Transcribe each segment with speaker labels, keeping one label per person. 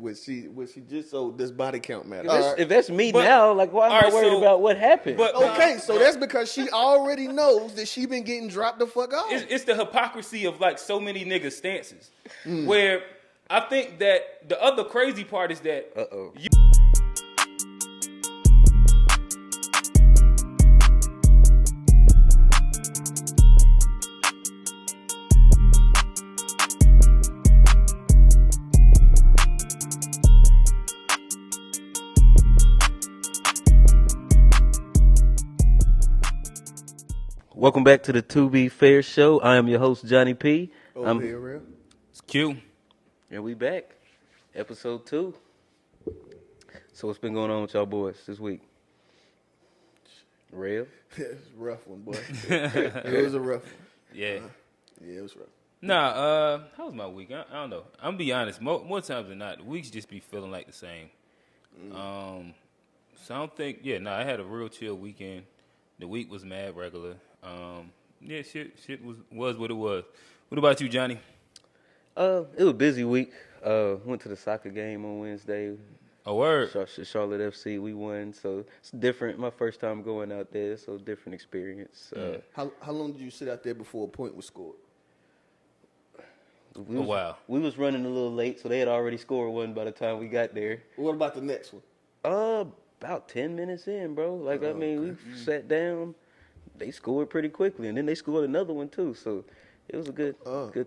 Speaker 1: What she just so does body count matter?
Speaker 2: If that's me now, like why am I worried about what happened?
Speaker 3: But,
Speaker 1: okay, so that's because she already knows that she been getting dropped the fuck off.
Speaker 3: It's the hypocrisy of like so many niggas' stances. Where I think that the other crazy part is that
Speaker 2: Welcome back to the To Be Fair Show. I am your host, Johnny P.
Speaker 1: I'm here, real.
Speaker 3: It's Q.
Speaker 2: And we back. Episode 2. So what's been going on with y'all boys this week? Real?
Speaker 1: It's a rough one, boy. It was a rough one.
Speaker 3: Yeah.
Speaker 1: Yeah, it was rough.
Speaker 3: Nah, how was my week? I don't know. I'm gonna be honest. More times than not, the weeks just be feeling like the same. So I don't think. Yeah, I had a real chill weekend. The week was mad regular. Yeah, shit was what it was. What about you, Johnny?
Speaker 2: It was a busy week. Went to the soccer game on Wednesday.
Speaker 3: A word.
Speaker 2: Charlotte FC, we won, so it's different. My first time going out there, so different experience.
Speaker 1: How long did you sit out there before a point was scored?
Speaker 3: Wow.
Speaker 2: We was running a little late, so they had already scored one by the time we got there.
Speaker 1: What about the next one?
Speaker 2: About 10 minutes in, bro. Like, we sat down. They scored pretty quickly, and then they scored another one, too. So it was a good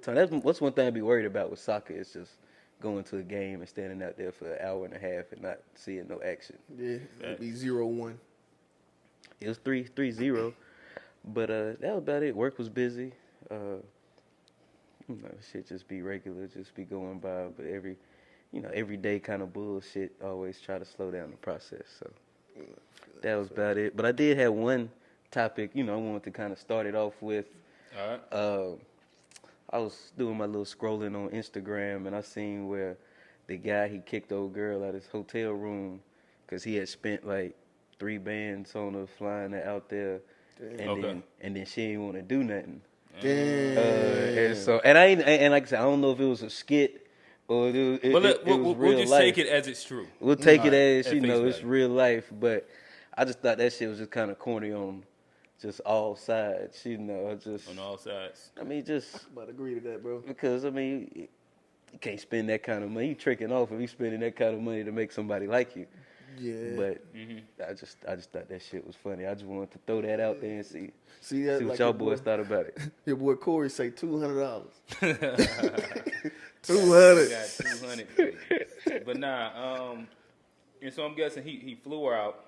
Speaker 2: time. That's one thing I'd be worried about with soccer. It's just going to a game and standing out there for an hour and a half and not seeing no action.
Speaker 1: Yeah, it'd be 0-1.
Speaker 2: It was 3-0. But that was about it. Work was busy. Shit just be regular, just be going by. But every day kind of bullshit, always try to slow down the process. So that was about it. But I did have one topic, I wanted to kind of start it off with.
Speaker 3: All right.
Speaker 2: I was doing my little scrolling on Instagram, and I seen where the guy, he kicked the old girl out of his hotel room because he had spent like 3 bands on her flying her out there, and then she didn't want to do nothing.
Speaker 1: Damn.
Speaker 2: And like I said, I don't know if it was a skit or it was
Speaker 3: we'll
Speaker 2: real
Speaker 3: just
Speaker 2: life.
Speaker 3: take it as it's true.
Speaker 2: We'll take it as
Speaker 3: at face
Speaker 2: it's
Speaker 3: value.
Speaker 2: real life, but I just thought that shit was just kind of corny on just all sides,
Speaker 3: on all sides.
Speaker 2: I mean, just
Speaker 1: I'm about to agree to that, bro.
Speaker 2: because you can't spend that kind of money. You tricking off if you spending that kind of money to make somebody like you.
Speaker 1: Yeah.
Speaker 2: But I just thought that shit was funny. I just wanted to throw that out there and see
Speaker 1: that,
Speaker 2: what
Speaker 1: like
Speaker 2: y'all boys thought about it.
Speaker 1: Your boy Corey say $200.
Speaker 3: $200. 200. But and so I'm guessing he flew her out.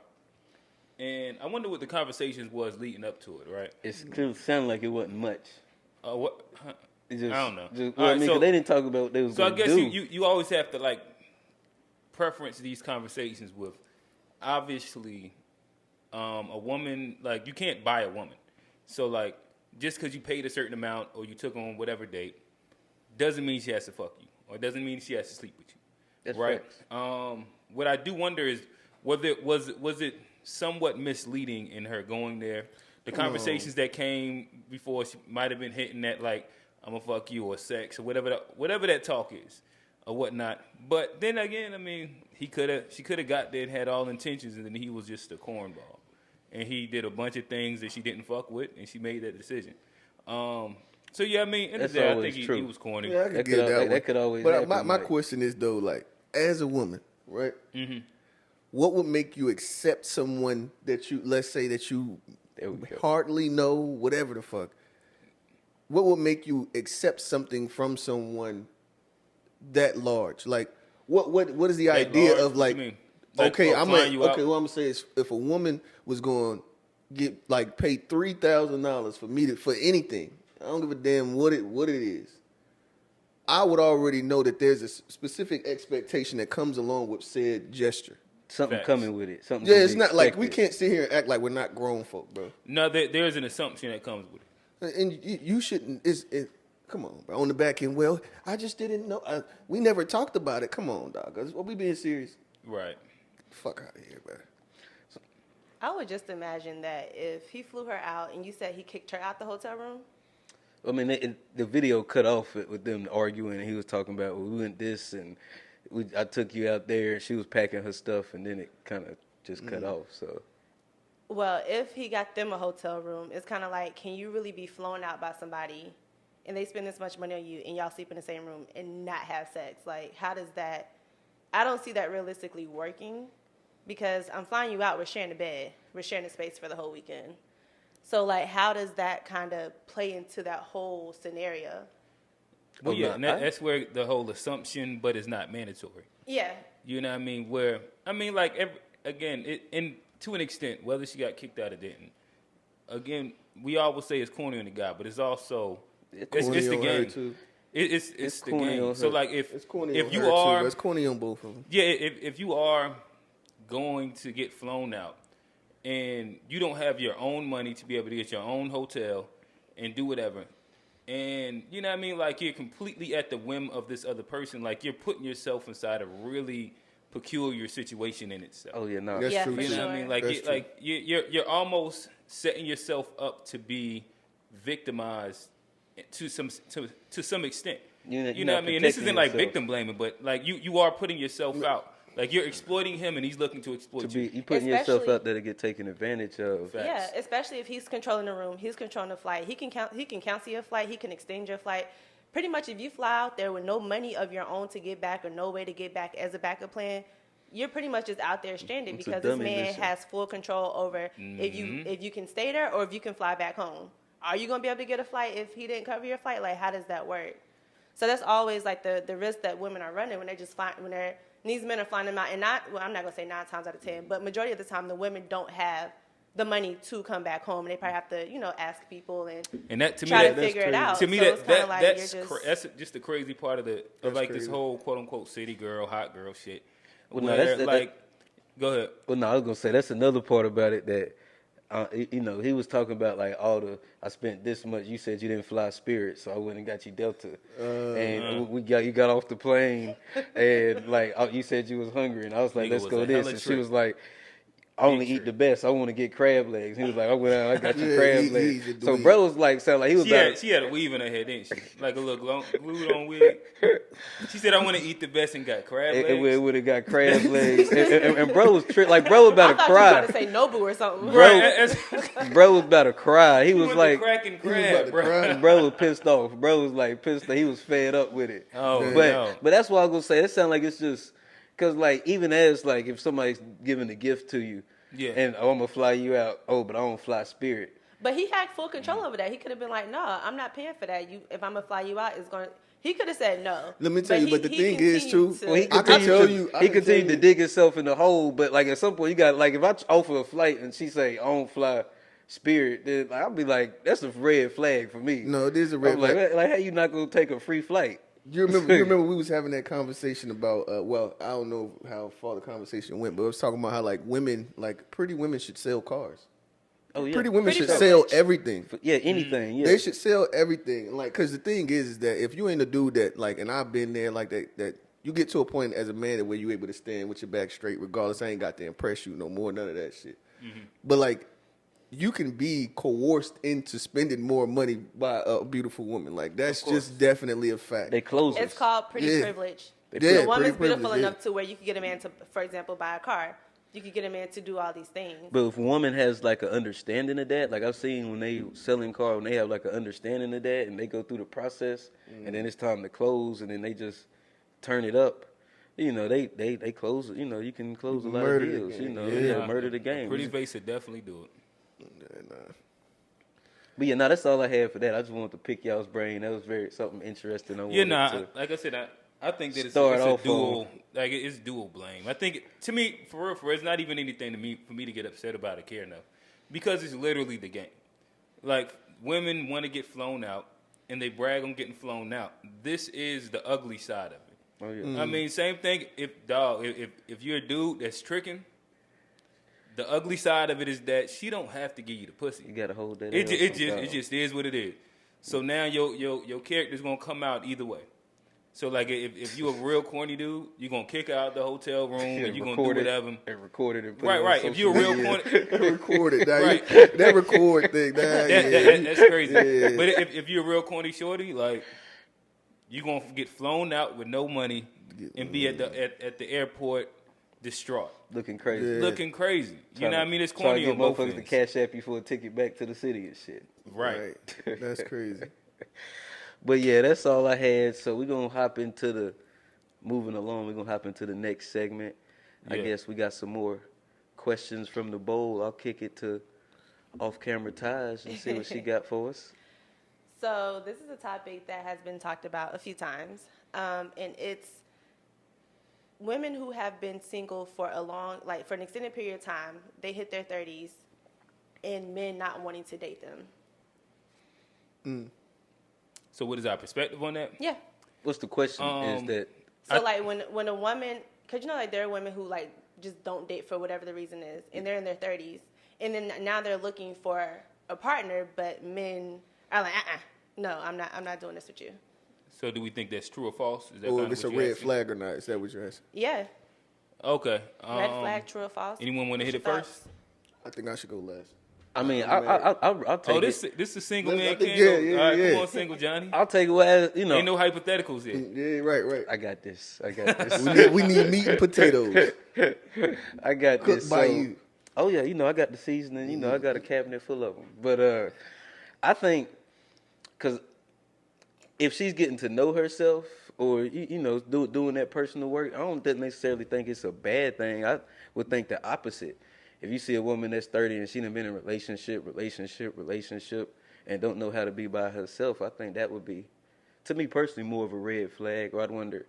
Speaker 3: And I wonder what the conversations was leading up to it, right?
Speaker 2: It sounded like it wasn't much.
Speaker 3: What? I don't know.
Speaker 2: Cause they didn't talk about what they was
Speaker 3: So I
Speaker 2: gonna
Speaker 3: guess
Speaker 2: do.
Speaker 3: you always have to like preference these conversations with obviously a woman, like you can't buy a woman. So like just because you paid a certain amount or you took on whatever date doesn't mean she has to fuck you or doesn't mean she has to sleep with you.
Speaker 2: That's
Speaker 3: right.
Speaker 2: Facts.
Speaker 3: What I do wonder is was it somewhat misleading in her going there? The conversations that came before, she might have been hinting at like I'm gonna fuck you or sex or whatever that talk is or whatnot. But then again, I mean, she could have got there and had all intentions, and then he was just a cornball, and he did a bunch of things that she didn't fuck with, and she made that decision. So yeah, I mean, in the day, I think he was corny.
Speaker 1: Yeah, I could get that one.
Speaker 2: That could always
Speaker 1: But
Speaker 2: happen.
Speaker 1: my question is though, like, as a woman, right? Mm-hmm. What would make you accept someone that let's say that you hardly know, whatever the fuck? What would make you accept something from someone that large? Like, what is the idea
Speaker 3: large?
Speaker 1: of like?
Speaker 3: Like,
Speaker 1: okay,
Speaker 3: what I'm
Speaker 1: gonna say is, if a woman was going to get like paid $3,000 for me for anything, I don't give a damn what it is. I would already know that there's a specific expectation that comes along with said gesture.
Speaker 2: Something coming with it. Something.
Speaker 1: Yeah, it's not like we can't sit here and act like we're not grown folk, bro.
Speaker 3: No, there's an assumption that comes with it.
Speaker 1: And you shouldn't. Come on, bro. On the back end, well, I just didn't know. We never talked about it. Come on, dog. Are we being serious?
Speaker 3: Right.
Speaker 1: Fuck out of here, bro.
Speaker 4: I would just imagine that if he flew her out and you said he kicked her out the hotel room.
Speaker 2: I mean, the video cut off with them arguing, and he was talking about we went this and I took you out there, and she was packing her stuff, and then it kind of just cut off. So,
Speaker 4: Well, if he got them a hotel room, it's kind of like, can you really be flown out by somebody, and they spend this much money on you, and y'all sleep in the same room and not have sex? Like, how does that? I don't see that realistically working, because I'm flying you out. We're sharing the bed. We're sharing the space for the whole weekend. So, like, how does that kind of play into that whole scenario?
Speaker 3: Well, yeah, and that's where the whole assumption, but it's not mandatory.
Speaker 4: Yeah.
Speaker 3: You know what I mean? Where, I mean, like, to an extent, whether she got kicked out or didn't, again, we always say it's corny on the guy, but it's also, it's the game. It's the game. So, like, if you are...
Speaker 1: It's corny on both of them.
Speaker 3: Yeah, if you are going to get flown out, and you don't have your own money to be able to get your own hotel and do whatever, and you know what I mean, like you're completely at the whim of this other person, like you're putting yourself inside a really peculiar situation in itself.
Speaker 2: Oh yeah, no,
Speaker 1: that's true.
Speaker 3: You know what I mean? Like you're almost setting yourself up to be victimized to some extent. You know what I mean? And this isn't like victim blaming, but like you are putting yourself out. Like, you're exploiting him, and he's looking to exploit you.
Speaker 2: You're putting yourself out there to get taken advantage of.
Speaker 3: Facts.
Speaker 4: Yeah, especially if he's controlling the room, he's controlling the flight. He can cancel your flight. He can extend your flight. Pretty much, if you fly out there with no money of your own to get back or no way to get back as a backup plan, you're pretty much just out there stranded because this man has full control over if you can stay there or if you can fly back home. Are you going to be able to get a flight if he didn't cover your flight? Like, how does that work? So that's always like the risk that women are running when these men are flying them out, and I'm not gonna say 9 times out of 10, but majority of the time the women don't have the money to come back home, and they probably have to, ask people and that, to try to figure it out.
Speaker 3: To me,
Speaker 4: so
Speaker 3: that's just the crazy part of this whole quote unquote city girl, hot girl shit.
Speaker 2: Well,
Speaker 3: go ahead.
Speaker 2: Well, no, I was gonna say that's another part about it that. He was talking about like I spent this much. You said you didn't fly Spirit, so I went and got you Delta, and you got off the plane, and like you said you was hungry, and I was like, let's go this, and she was like, I only eat the best. I want to get crab legs. He was like, I went out, I got you crab legs. So bro was like, sound like he was.
Speaker 3: She had a weave in her head, didn't she? Like a little glued on wig. She said, I want to eat the best and got crab legs.
Speaker 2: It would have got crab legs, and bro was like bro was about to cry.
Speaker 4: I thought you were about to say Nobu or something.
Speaker 2: Bro was about to cry. He was like
Speaker 3: cracking crab,
Speaker 2: bro was pissed off. Bro was like pissed off. He was fed up with it. But that's why I was gonna say. It sounds like it's just. Because, like, even as, like, if somebody's giving a gift to you, and I'm going to fly you out, but I don't fly Spirit.
Speaker 4: But he had full control over that. He could have been like, no, I'm not paying for that. If I'm going to fly you out, it's going to... He could have said no.
Speaker 1: Let me tell you, but the thing is, too...
Speaker 2: He continued to dig himself in the hole, but, like, at some point, you got, like, if I offer a flight and she say, I don't fly Spirit, then I'll be like, that's a red flag for me.
Speaker 1: No, it is a red flag.
Speaker 2: Like, how you not going to take a free flight?
Speaker 1: You remember we was having that conversation about I don't know how far the conversation went, but I was talking about how like women, like pretty women should sell cars. Oh yeah, pretty women should sell everything.
Speaker 2: Yeah, anything. Yeah,
Speaker 1: they should sell everything. Like, cause the thing is that if you ain't a dude that like, and I've been there like that you get to a point as a man where you able to stand with your back straight, regardless. I ain't got to impress you no more, none of that shit. Mm-hmm. But like, you can be coerced into spending more money by a beautiful woman. Like, that's just definitely a fact.
Speaker 2: They close.
Speaker 4: It's called pretty privilege. The woman's beautiful enough to where you can get a man to, for example, buy a car. You could get a man to do all these things.
Speaker 2: But if a woman has like an understanding of that, like I've seen when they selling cars, when they have like an understanding of that and they go through the process and then it's time to close and then they just turn it up. They close. You can close a lot of deals. Murder the game.
Speaker 3: Pretty face would definitely do it.
Speaker 2: But that's all I had for that. I just wanted to pick y'all's brain. That was something interesting.
Speaker 3: Like I said, I think that it's a dual, like it's dual blame. I think to me, for real, it's not even anything for me to get upset about or care enough, because it's literally the game. Like, women want to get flown out, and they brag on getting flown out. This is the ugly side of it. Oh yeah. Mm-hmm. I mean, same thing. If you're a dude that's tricking. The ugly side of it is that she don't have to give you the pussy.
Speaker 2: You gotta hold that.
Speaker 3: It just is what it is. So now your character's gonna come out either way. So like if you a real corny dude, you're gonna kick her out the hotel room and you're gonna do whatever.
Speaker 2: And record it and put
Speaker 3: it on
Speaker 2: social
Speaker 3: If you're a real
Speaker 2: media.
Speaker 3: corny,
Speaker 1: record it. That record thing.
Speaker 3: That's crazy. Yeah. But if you're a real corny shorty, like, you gonna get flown out with no money, and be at the airport distraught,
Speaker 2: looking crazy,
Speaker 3: looking crazy. You know what I mean? It's corny
Speaker 2: trying to get
Speaker 3: on both
Speaker 2: motherfuckers
Speaker 3: ends.
Speaker 2: to cash app you for a ticket back to the city and shit.
Speaker 3: Right.
Speaker 1: That's crazy.
Speaker 2: But yeah, that's all I had. So we're gonna hop into moving along. We're gonna hop into the next segment. I guess we got some more questions from the bowl. I'll kick it to off-camera Taj and see what she got for us.
Speaker 4: So this is a topic that has been talked about a few times, and it's women who have been single for for an extended period of time. They hit their 30s, and men not wanting to date them.
Speaker 3: So what is our perspective on that?
Speaker 4: Yeah.
Speaker 2: What's the question? Is that
Speaker 4: so like when a woman, because you know like there are women who like just don't date for whatever the reason is, and they're in their 30s, and then now they're looking for a partner, but men are like, no, I'm not doing this with you.
Speaker 3: So do we think that's true or false? Is that
Speaker 1: Or if it's a red flag or not? Is that what you're asking?
Speaker 4: Yeah.
Speaker 3: Okay.
Speaker 4: Red flag, true or false?
Speaker 3: Anyone want to hit it first?
Speaker 1: I think I should go last.
Speaker 2: I mean, I'll take it.
Speaker 3: This is single man
Speaker 1: think,
Speaker 3: king.
Speaker 1: yeah,
Speaker 3: All right,
Speaker 1: yeah.
Speaker 3: come on, single Johnny.
Speaker 2: I'll take it as, you know.
Speaker 3: Ain't no hypotheticals here.
Speaker 1: Yeah, right.
Speaker 2: I got this.
Speaker 1: we need meat and potatoes.
Speaker 2: I got
Speaker 1: Cooked
Speaker 2: this.
Speaker 1: by you.
Speaker 2: Oh yeah, you know I got the seasoning. You know I got a cabinet full of them. But I think because if she's getting to know herself, or you know doing that personal work, I don't necessarily think it's a bad thing. I would think the opposite. If you see a woman that's 30 and she's been in a relationship, and don't know how to be by herself, I think that would be, to me personally, more of a red flag. Or I'd wonder,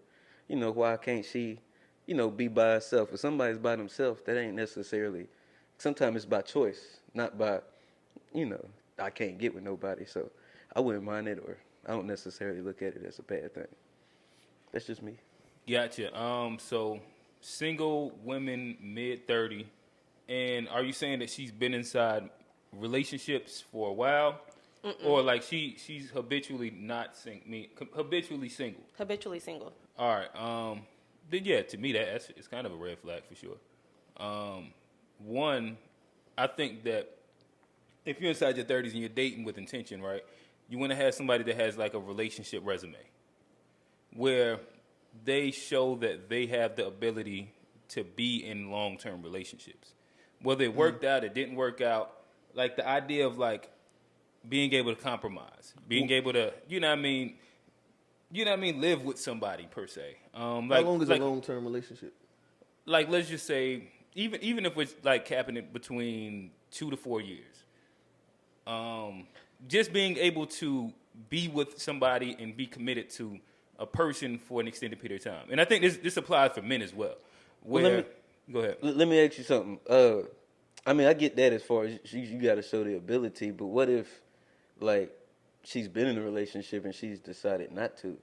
Speaker 2: you know, why can't she, you know, be by herself? If somebody's by themselves, that ain't necessarily. Sometimes it's by choice, not by, you know, I can't get with nobody. So I wouldn't mind it, or I don't necessarily look at it as a bad thing. That's just me.
Speaker 3: Gotcha. So single women, mid-30, and are you saying that she's been inside relationships for a while, or like she's habitually habitually single?
Speaker 4: Habitually single.
Speaker 3: All right. Then yeah, to me it's kind of a red flag for sure. One, I think that if you're inside your 30s and you're dating with intention, right, you want to have somebody that has like a relationship resume where they show that they have the ability to be in long-term relationships. Whether it worked out, it didn't work out, like the idea of like being able to compromise, being able to, you know what I mean, live with somebody per se.
Speaker 1: How long is a long-term relationship?
Speaker 3: Like, let's just say, even if it's like capping it between 2 to 4 years, just being able to be with somebody and be committed to a person for an extended period of time. And I think this applies for men as well. Go ahead.
Speaker 2: Let me ask you something. I mean, I get that as far as you got to show the ability, but what if, like, she's been in a relationship and she's decided not to?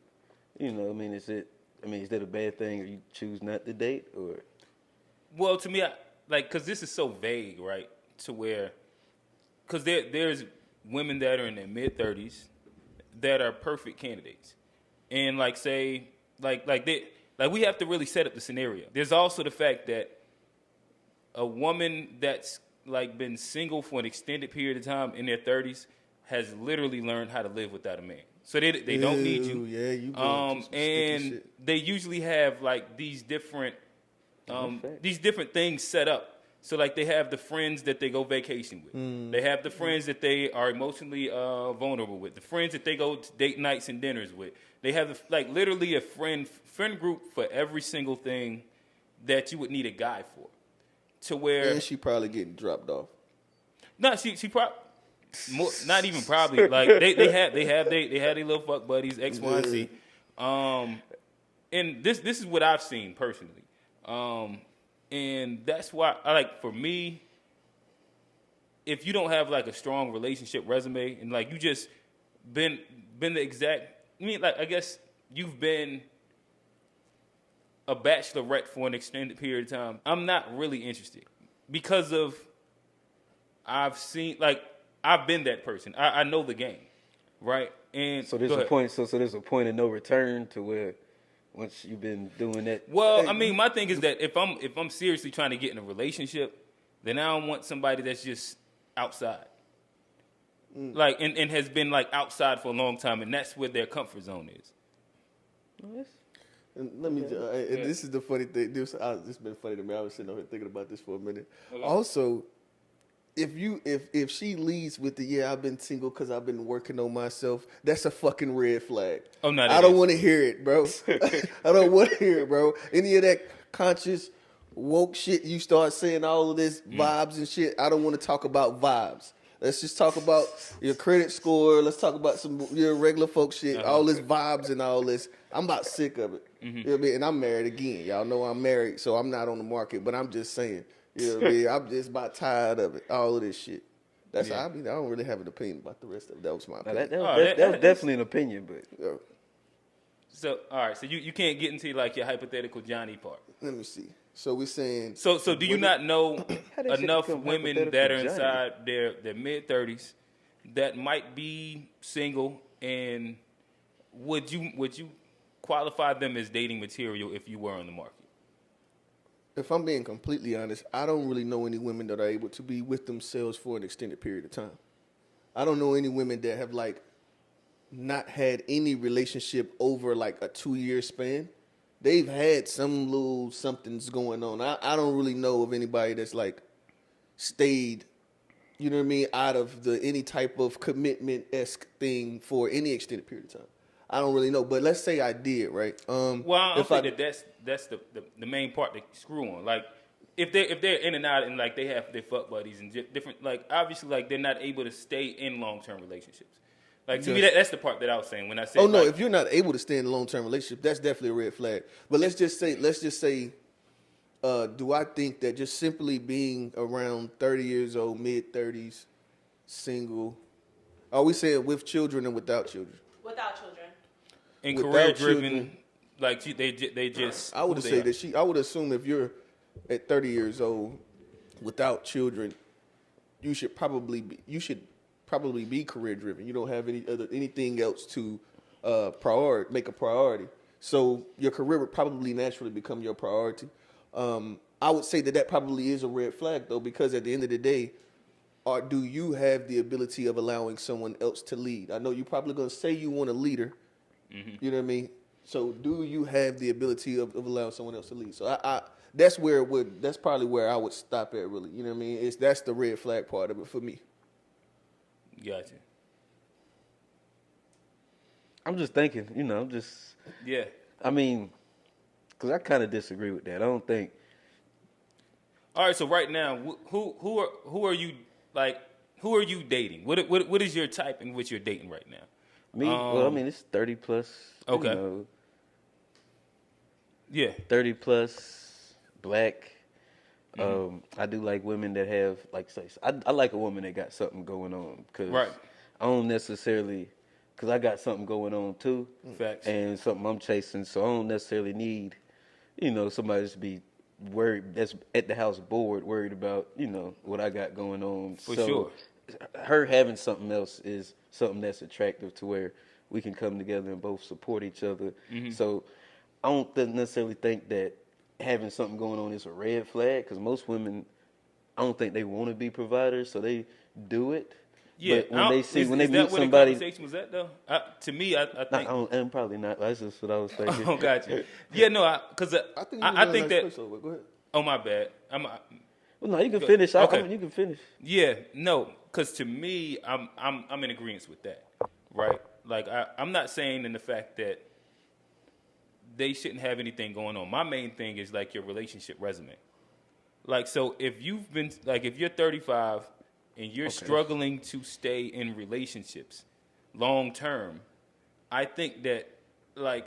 Speaker 2: You know, I mean, is that a bad thing, or you choose not to date, or?
Speaker 3: Well, to me, because this is so vague, right? To where, because there's women that are in their mid-30s that are perfect candidates, and like say, we have to really set up the scenario. There's also the fact that a woman that's like been single for an extended period of time in their 30s has literally learned how to live without a man. So they don't need you.
Speaker 1: Yeah, you
Speaker 3: and
Speaker 1: shit.
Speaker 3: They usually have like these different things set up. So like they have the friends that they go vacation with. They have the friends that they are emotionally vulnerable with. The friends that they go to date nights and dinners with. They have literally a friend group for every single thing that you would need a guy for. To where,
Speaker 1: and she probably getting dropped off.
Speaker 3: No, she probably not even probably. Like they have their little fuck buddies X, Y, and Z. And this is what I've seen personally. And that's why for me, if you don't have like a strong relationship resume and like you just been the exact, I guess you've been a bachelorette for an extended period of time, I'm not really interested because of I've been that person. I know the game, right? And
Speaker 2: so there's a point. So there's a point of no return to where once you've been doing that.
Speaker 3: Well, my thing is that if I'm seriously trying to get in a relationship, then I don't want somebody that's just outside, and has been like outside for a long time, and that's where their comfort zone is.
Speaker 1: And let me. This is the funny thing. This has been funny to me. I was sitting over here thinking about this for a minute. Okay. Also, if she leads with the I've been single because I've been working on myself, that's a fucking red flag.
Speaker 3: Oh no,
Speaker 1: I don't want to hear it, bro. I don't want to hear it, bro. Any of that conscious woke shit you start saying, all of this vibes and shit. I don't want to talk about vibes. Let's just talk about your credit score. Let's talk about some your regular folk shit. All this vibes and all this. I'm about sick of it. You know what I mean? And I'm married again. Y'all know I'm married, so I'm not on the market. But I'm just saying. You know what I mean? I'm just about tired of it. All of this shit. That's how I mean. I don't really have an opinion about the rest of it. That was my opinion.
Speaker 2: That was definitely an opinion, but.
Speaker 1: Yeah.
Speaker 3: So all right. So you can't get into like your hypothetical Johnny part.
Speaker 1: Let me see. So we're saying.
Speaker 3: So do you not know enough women that are inside their mid-30s that might be single, and would you qualify them as dating material if you were on the market?
Speaker 1: If I'm being completely honest, I don't really know any women that are able to be with themselves for an extended period of time. I don't know any women that have like not had any relationship over like a 2-year span. They've had some little somethings going on. I don't really know of anybody that's like stayed, you know what I mean, out of any type of commitment-esque thing for any extended period of time. I don't really know, but let's say I did, right?
Speaker 3: Well, I don't think that's the main part to screw on. Like, if they're in and out and like they have their fuck buddies and different, like obviously like they're not able to stay in long-term relationships. Like to me, that's the part that I was saying when I said.
Speaker 1: Oh no, if you're not able to stay in a long-term relationship, that's definitely a red flag. But let's just say, do I think that just simply being around 30 years old, mid-30s, single, are we saying with children and without children?
Speaker 4: Without children.
Speaker 3: And career-driven, like they just.
Speaker 1: I would say that I would assume if you're at 30 years old without children, you should probably be career driven. You don't have anything else to make a priority. So your career would probably naturally become your priority. I would say that probably is a red flag though, because at the end of the day, do you have the ability of allowing someone else to lead? I know you're probably going to say you want a leader. Mm-hmm. You know what I mean? So do you have the ability of allowing someone else to lead? So that's probably where I would stop at really. You know what I mean? That's the red flag part of it for me.
Speaker 3: Gotcha.
Speaker 2: I'm just thinking,
Speaker 3: Yeah.
Speaker 2: I mean, because I kind of disagree with that. I don't think.
Speaker 3: All right, so right now, who are you like? Who are you dating? What is your type in which you're dating right now?
Speaker 2: Me? Well, I mean, it's 30 plus.
Speaker 3: Okay. Yeah.
Speaker 2: 30 plus, black. I do like women that have, like, I like a woman that got something going on. Cause
Speaker 3: right.
Speaker 2: I don't necessarily, because I got something going on too.
Speaker 3: Facts.
Speaker 2: And something I'm chasing, so I don't necessarily need, somebody to be worried, that's at the house bored, worried about, what I got going on.
Speaker 3: For sure.
Speaker 2: Her having something else is something that's attractive to where we can come together and both support each other. Mm-hmm. So I don't necessarily think that having something going on is a red flag, because most women, I don't think they want to be providers, so they do it.
Speaker 3: Yeah,
Speaker 2: but when they meet somebody,
Speaker 3: what the conversation was that though? To me, I think
Speaker 2: I'm probably not. That's just what I was thinking.
Speaker 3: Oh, gotcha. Yeah, no, because I think that.
Speaker 1: Go ahead.
Speaker 3: Oh, my bad.
Speaker 2: Well, no, you can finish.
Speaker 3: Okay.
Speaker 2: You can finish.
Speaker 3: Yeah, no, because to me, I'm in agreement with that, right? Like I'm not saying in the fact that they shouldn't have anything going on. My main thing is like your relationship resume. Like, so if you're 35 and you're struggling to stay in relationships long term, I think that I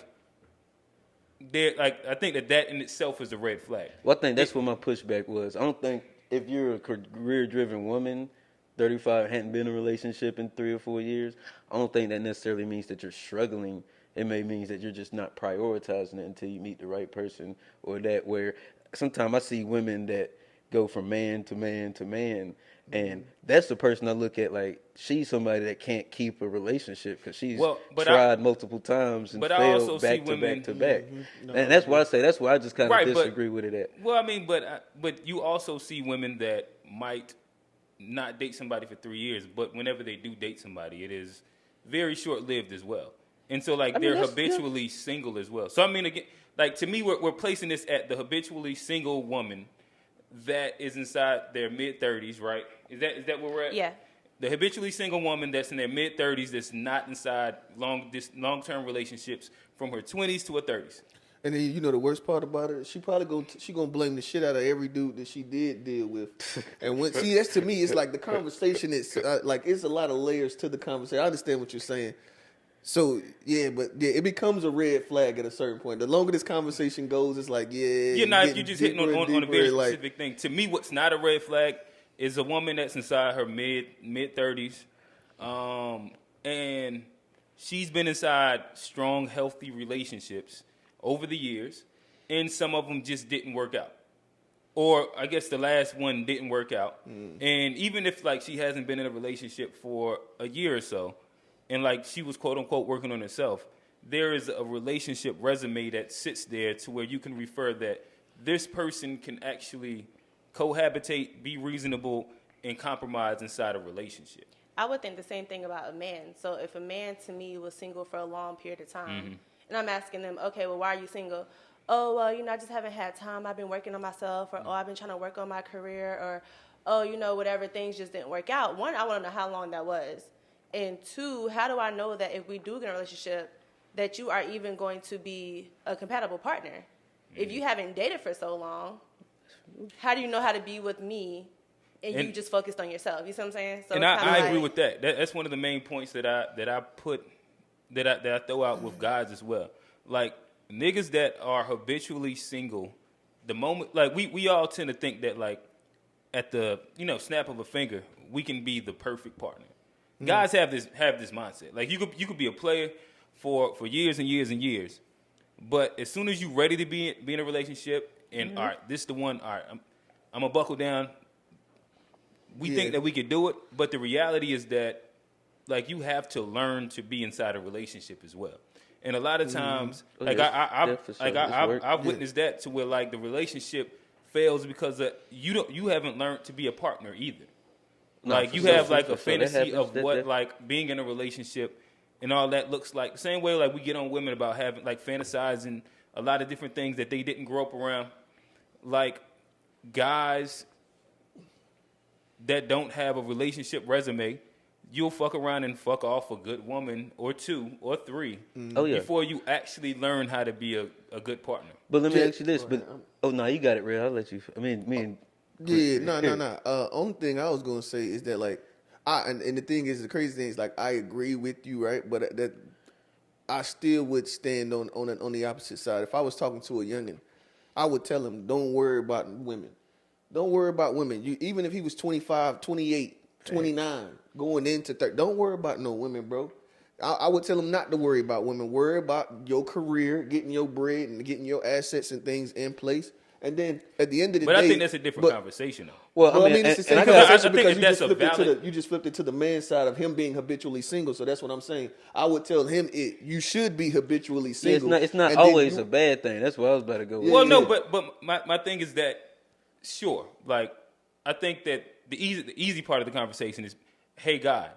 Speaker 3: think that in itself is a red flag.
Speaker 2: Well, I think that's what my pushback was. I don't think if you're a career-driven woman, 35, hadn't been in a relationship in 3 or 4 years, I don't think that necessarily means that you're struggling. It may mean that you're just not prioritizing it until you meet the right person, or that where sometimes I see women that go from man to man to man, and that's the person I look at like she's somebody that can't keep a relationship because she's tried multiple times and failed back to back to back. Mm-hmm. And that's why I just kind of disagree with it at.
Speaker 3: Well, I mean, but you also see women that might not date somebody for 3 years, but whenever they do date somebody, it is very short-lived as well. And so, they're habitually single as well. So, I mean, again, like to me, we're placing this at the habitually single woman that is inside their mid-30s, right? Is that where we're at?
Speaker 4: Yeah.
Speaker 3: The habitually single woman that's in their mid-30s that's not inside long-term relationships from her 20s to her 30s.
Speaker 1: And then you know the worst part about it, she probably gonna blame the shit out of every dude that she did deal with. And when that's to me, it's like the conversation is like it's a lot of layers to the conversation. I understand what you're saying. So but it becomes a red flag at a certain point. The longer this conversation goes, it's like
Speaker 3: If you're just hitting on a very specific thing. To me, what's not a red flag is a woman that's inside her mid-30s, and she's been inside strong, healthy relationships over the years, and some of them just didn't work out. Or I guess the last one didn't work out. And even if like she hasn't been in a relationship for a year or so, and like she was quote unquote working on herself, there is a relationship resume that sits there to where you can refer that this person can actually cohabitate, be reasonable, and compromise inside a relationship.
Speaker 4: I would think the same thing about a man. So if a man to me was single for a long period of time, and I'm asking them, okay, well, why are you single? Oh, well, I just haven't had time. I've been working on myself, or I've been trying to work on my career, or whatever, things just didn't work out. One, I want to know how long that was. And two, how do I know that if we do get in a relationship, that you are even going to be a compatible partner? If you haven't dated for so long, how do you know how to be with me and you just focused on yourself? You see what I'm saying? So
Speaker 3: and I agree with that. That's one of the main points that I throw out with guys as well. Like niggas that are habitually single, the moment like we all tend to think that like at the snap of a finger we can be the perfect partner. Guys have this mindset. Like you could be a player for years and years and years, but as soon as you're ready to be in a relationship and all right, this is the one. All right, I'm gonna buckle down. We think that we could do it, but the reality is that like you have to learn to be inside a relationship as well. And a lot of times, I've witnessed that to where like the relationship fails because you haven't learned to be a partner either. Like you have like a fantasy of what like being in a relationship and all that looks like. The same way like we get on women about having like fantasizing a lot of different things that they didn't grow up around. Like guys that don't have a relationship resume, you'll fuck around and fuck off a good woman or two or three before you actually learn how to be a good partner.
Speaker 2: But let me ask you this. You got it, Red. I'll let you.
Speaker 1: Only thing I was gonna say is that like and the thing is the crazy thing is like I agree with you, right? But that I still would stand on the opposite side. If I was talking to a youngin, I would tell him, don't worry about women. Don't worry about women. Even if he was 25, 28, 29, going into 30, don't worry about no women, bro. I would tell him not to worry about women. Worry about your career, getting your bread, and getting your assets and things in place. And then at the end of the day,
Speaker 3: I think that's a different conversation, though.
Speaker 1: Well, I mean, it's the same conversation because
Speaker 3: you
Speaker 1: just flipped it to the man's side of him being habitually single. So that's what I'm saying. I would tell him you should be habitually single.
Speaker 2: It's not always a bad thing. That's what I was about to go with.
Speaker 3: But my thing is that, sure, like I think that the easy part of the conversation is, hey, guy,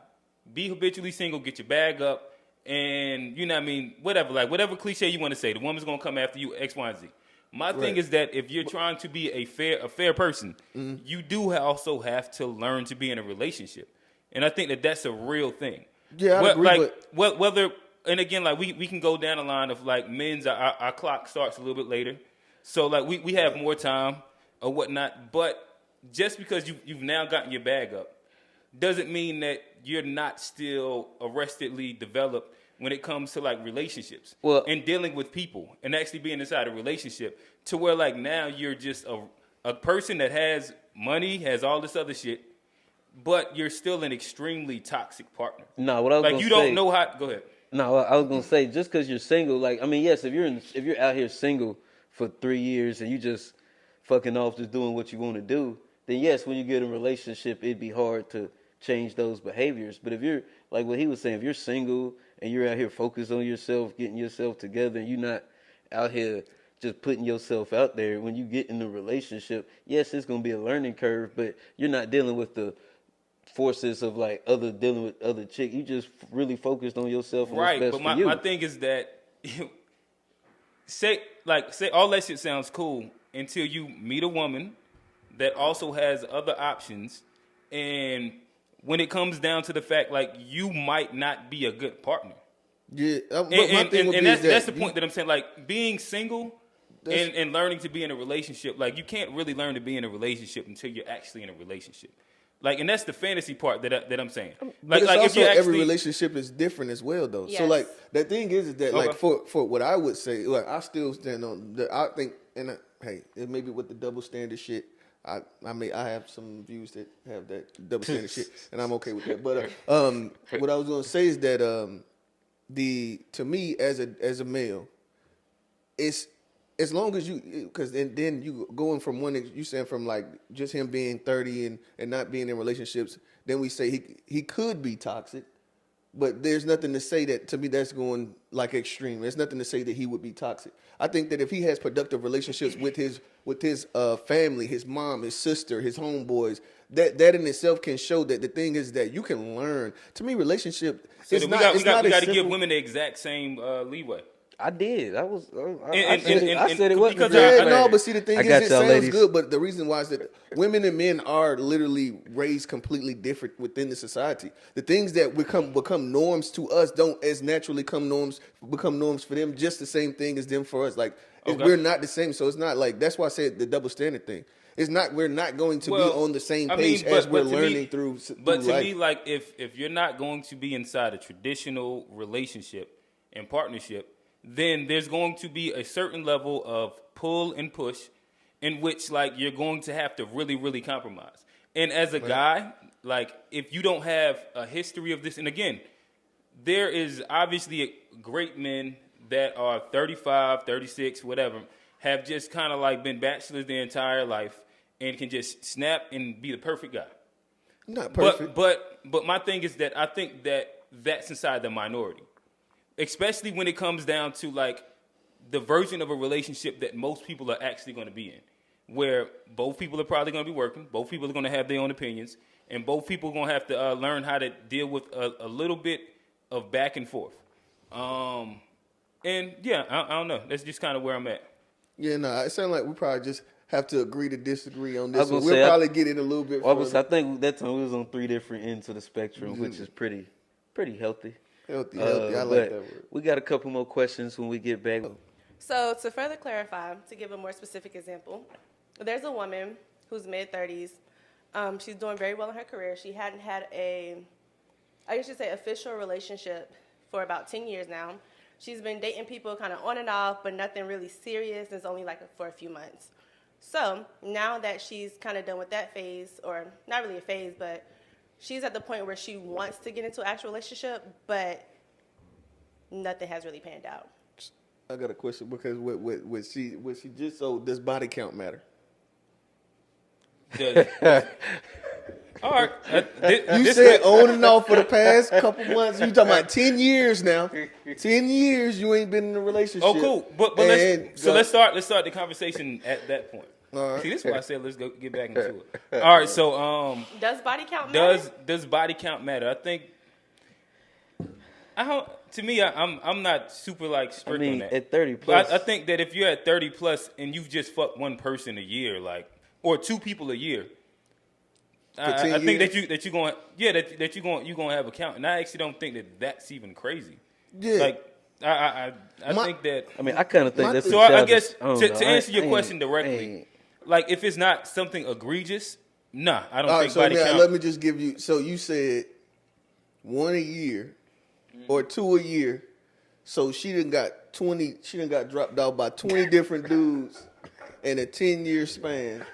Speaker 3: be habitually single, get your bag up, and whatever cliche you want to say. The woman's gonna come after you, X, Y, and Z. My thing is that if you're trying to be a fair person, you do also have to learn to be in a relationship, and I think that that's a real thing.
Speaker 1: Yeah, I agree.
Speaker 3: Whether and again, like we can go down the line of like men's our clock starts a little bit later, so like we have more time or whatnot. But just because you've now gotten your bag up, doesn't mean that you're not still arrestedly developed when it comes to like relationships and dealing with people and actually being inside a relationship to where like now you're just a person that has money, has all this other shit, but you're still an extremely toxic partner.
Speaker 2: No, what I was
Speaker 3: like
Speaker 2: gonna
Speaker 3: you
Speaker 2: say,
Speaker 3: don't know how. Go ahead.
Speaker 2: No, I was gonna say just because you're single, like I mean, yes, if you're out here single for 3 years and you just fucking off, just doing what you want to do, then yes, when you get in a relationship, it'd be hard to change those behaviors. But if you're like what he was saying, if you're single and you're out here focused on yourself, getting yourself together, and you're not out here just putting yourself out there, when you get in a relationship, yes, it's going to be a learning curve, but you're not dealing with the forces of like dealing with other chicks. You just really focused on yourself and
Speaker 3: right,
Speaker 2: what's best
Speaker 3: but
Speaker 2: for you.
Speaker 3: My thing is that like say all that shit sounds cool until you meet a woman that also has other options, and when it comes down to the fact like you might not be a good partner.
Speaker 1: Yeah,
Speaker 3: And that's the point that I'm saying. Like being single and learning to be in a relationship, like you can't really learn to be in a relationship until you're actually in a relationship. Like, and that's the fantasy part that I'm saying. Like,
Speaker 1: but it's
Speaker 3: like
Speaker 1: also
Speaker 3: if you
Speaker 1: every relationship is different as well, though.
Speaker 4: Yes.
Speaker 1: So, like, the thing is that, like, for what I would say, like, I still stand on I think, and hey, it may be with the double standard shit. I have some views that have that double standard shit, and I'm okay with that. But what I was gonna say is that to me as a male, it's as long as you, because then you going from one, you saying from like just him being 30 and not being in relationships, then we say he could be toxic, but there's nothing to say that, to me, that's going like extreme. There's nothing to say that he would be toxic. I think that if he has productive relationships with his family, his mom, his sister, his homeboys, that in itself can show that the thing is that you can learn. To me, relationship is not. We got
Speaker 3: to give women the exact same leeway.
Speaker 2: I did. I
Speaker 3: said
Speaker 2: it wasn't
Speaker 3: because
Speaker 1: but see, the thing is, it sounds
Speaker 2: ladies.
Speaker 1: good, but the reason why is that women and men are literally raised completely different within the society. The things that become norms to us don't as naturally become norms for them. Just the same thing as them for us. Like we're not the same, so it's not like, that's why I said the double standard thing. It's not, we're not going to be on the same page as we're learning through.
Speaker 3: But to
Speaker 1: life.
Speaker 3: me, like if you're not going to be inside a traditional relationship and partnership, then there's going to be a certain level of pull and push in which, like, you're going to have to really, really compromise. And as a guy, like, if you don't have a history of this, and again, there is obviously great men that are 35, 36, whatever, have just kind of like been bachelors their entire life and can just snap and be the perfect guy.
Speaker 1: Not perfect.
Speaker 3: But my thing is that I think that that's inside the minority. Especially when it comes down to like the version of a relationship that most people are actually going to be in, where both people are probably going to be working, both people are going to have their own opinions, and both people are going to have to learn how to deal with a little bit of back and forth. And yeah, I don't know. That's just kind of where I'm at.
Speaker 1: Yeah, no, it sounds like we probably just have to agree to disagree on this. We'll probably get in a little bit further.
Speaker 2: I think that time we was on 3 different ends of the spectrum, which is pretty healthy.
Speaker 1: Healthy. I like that word.
Speaker 2: We got a couple more questions when we get back.
Speaker 4: So to further clarify, to give a more specific example, there's a woman who's mid-30s. She's doing very well in her career. She hadn't had official relationship for about 10 years now. She's been dating people kind of on and off, but nothing really serious. It's only like for a few months. So now that she's kind of done with that phase, or not really a phase, but she's at the point where she wants to get into an actual relationship, but nothing has really panned out.
Speaker 1: I got a question, because what she just sold, does body count matter?
Speaker 3: All right.
Speaker 1: You said on and off for the past couple months. You talking about 10 years now. 10 years you ain't been in a relationship.
Speaker 3: Oh, cool. But let's start the conversation at that point.
Speaker 1: All right.
Speaker 3: See, this is why I said let's go get back into it. All right, so
Speaker 4: does body count matter?
Speaker 3: Does body count matter? I think I'm not super like strict on that.
Speaker 2: At 30 plus,
Speaker 3: I think that if you're at 30 plus and you've just fucked one person a year, like, or 2 people a year, I think that you're going to have a count, and I actually don't think that that's even crazy.
Speaker 1: Yeah,
Speaker 3: like I think that.
Speaker 2: I mean, I kind of think that's.
Speaker 3: So I guess to answer your question directly, like if it's not something egregious, nah, I don't think body count.
Speaker 1: Let me just give you. So you said 1 a year or 2 a year. So she done got 20. She done got dropped out by 20 different dudes in a 10-year span.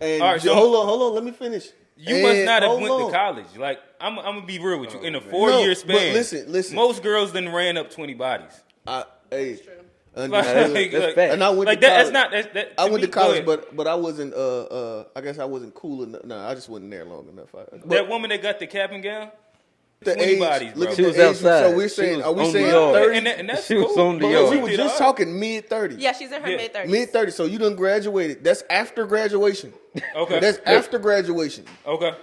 Speaker 1: And
Speaker 3: all right, so
Speaker 1: hold on, let me finish.
Speaker 3: You must not have went to college. Like I'm gonna be real with you. In a 4-year span,
Speaker 1: but listen.
Speaker 3: Most girls then ran up 20 bodies.
Speaker 1: Hey,
Speaker 2: that's fact.
Speaker 1: And I went
Speaker 3: like
Speaker 1: to
Speaker 3: that.
Speaker 1: college.
Speaker 3: That's not.
Speaker 1: I went to college, but I wasn't. I guess I wasn't cool enough. No, I just wasn't there long enough.
Speaker 3: That woman that got the cap and gown.
Speaker 1: The
Speaker 3: 20
Speaker 1: age,
Speaker 3: bodies, bro.
Speaker 2: She was outside.
Speaker 1: So we're saying, are we saying 30?
Speaker 3: And that's
Speaker 2: She was
Speaker 3: cool.
Speaker 2: on the
Speaker 3: But
Speaker 2: yard.
Speaker 1: We were just talking mid-30s.
Speaker 4: Yeah, she's in her mid-30s.
Speaker 1: Mid-30s. So you done graduated. That's after graduation.
Speaker 3: Okay.
Speaker 1: That's after graduation.
Speaker 3: Okay.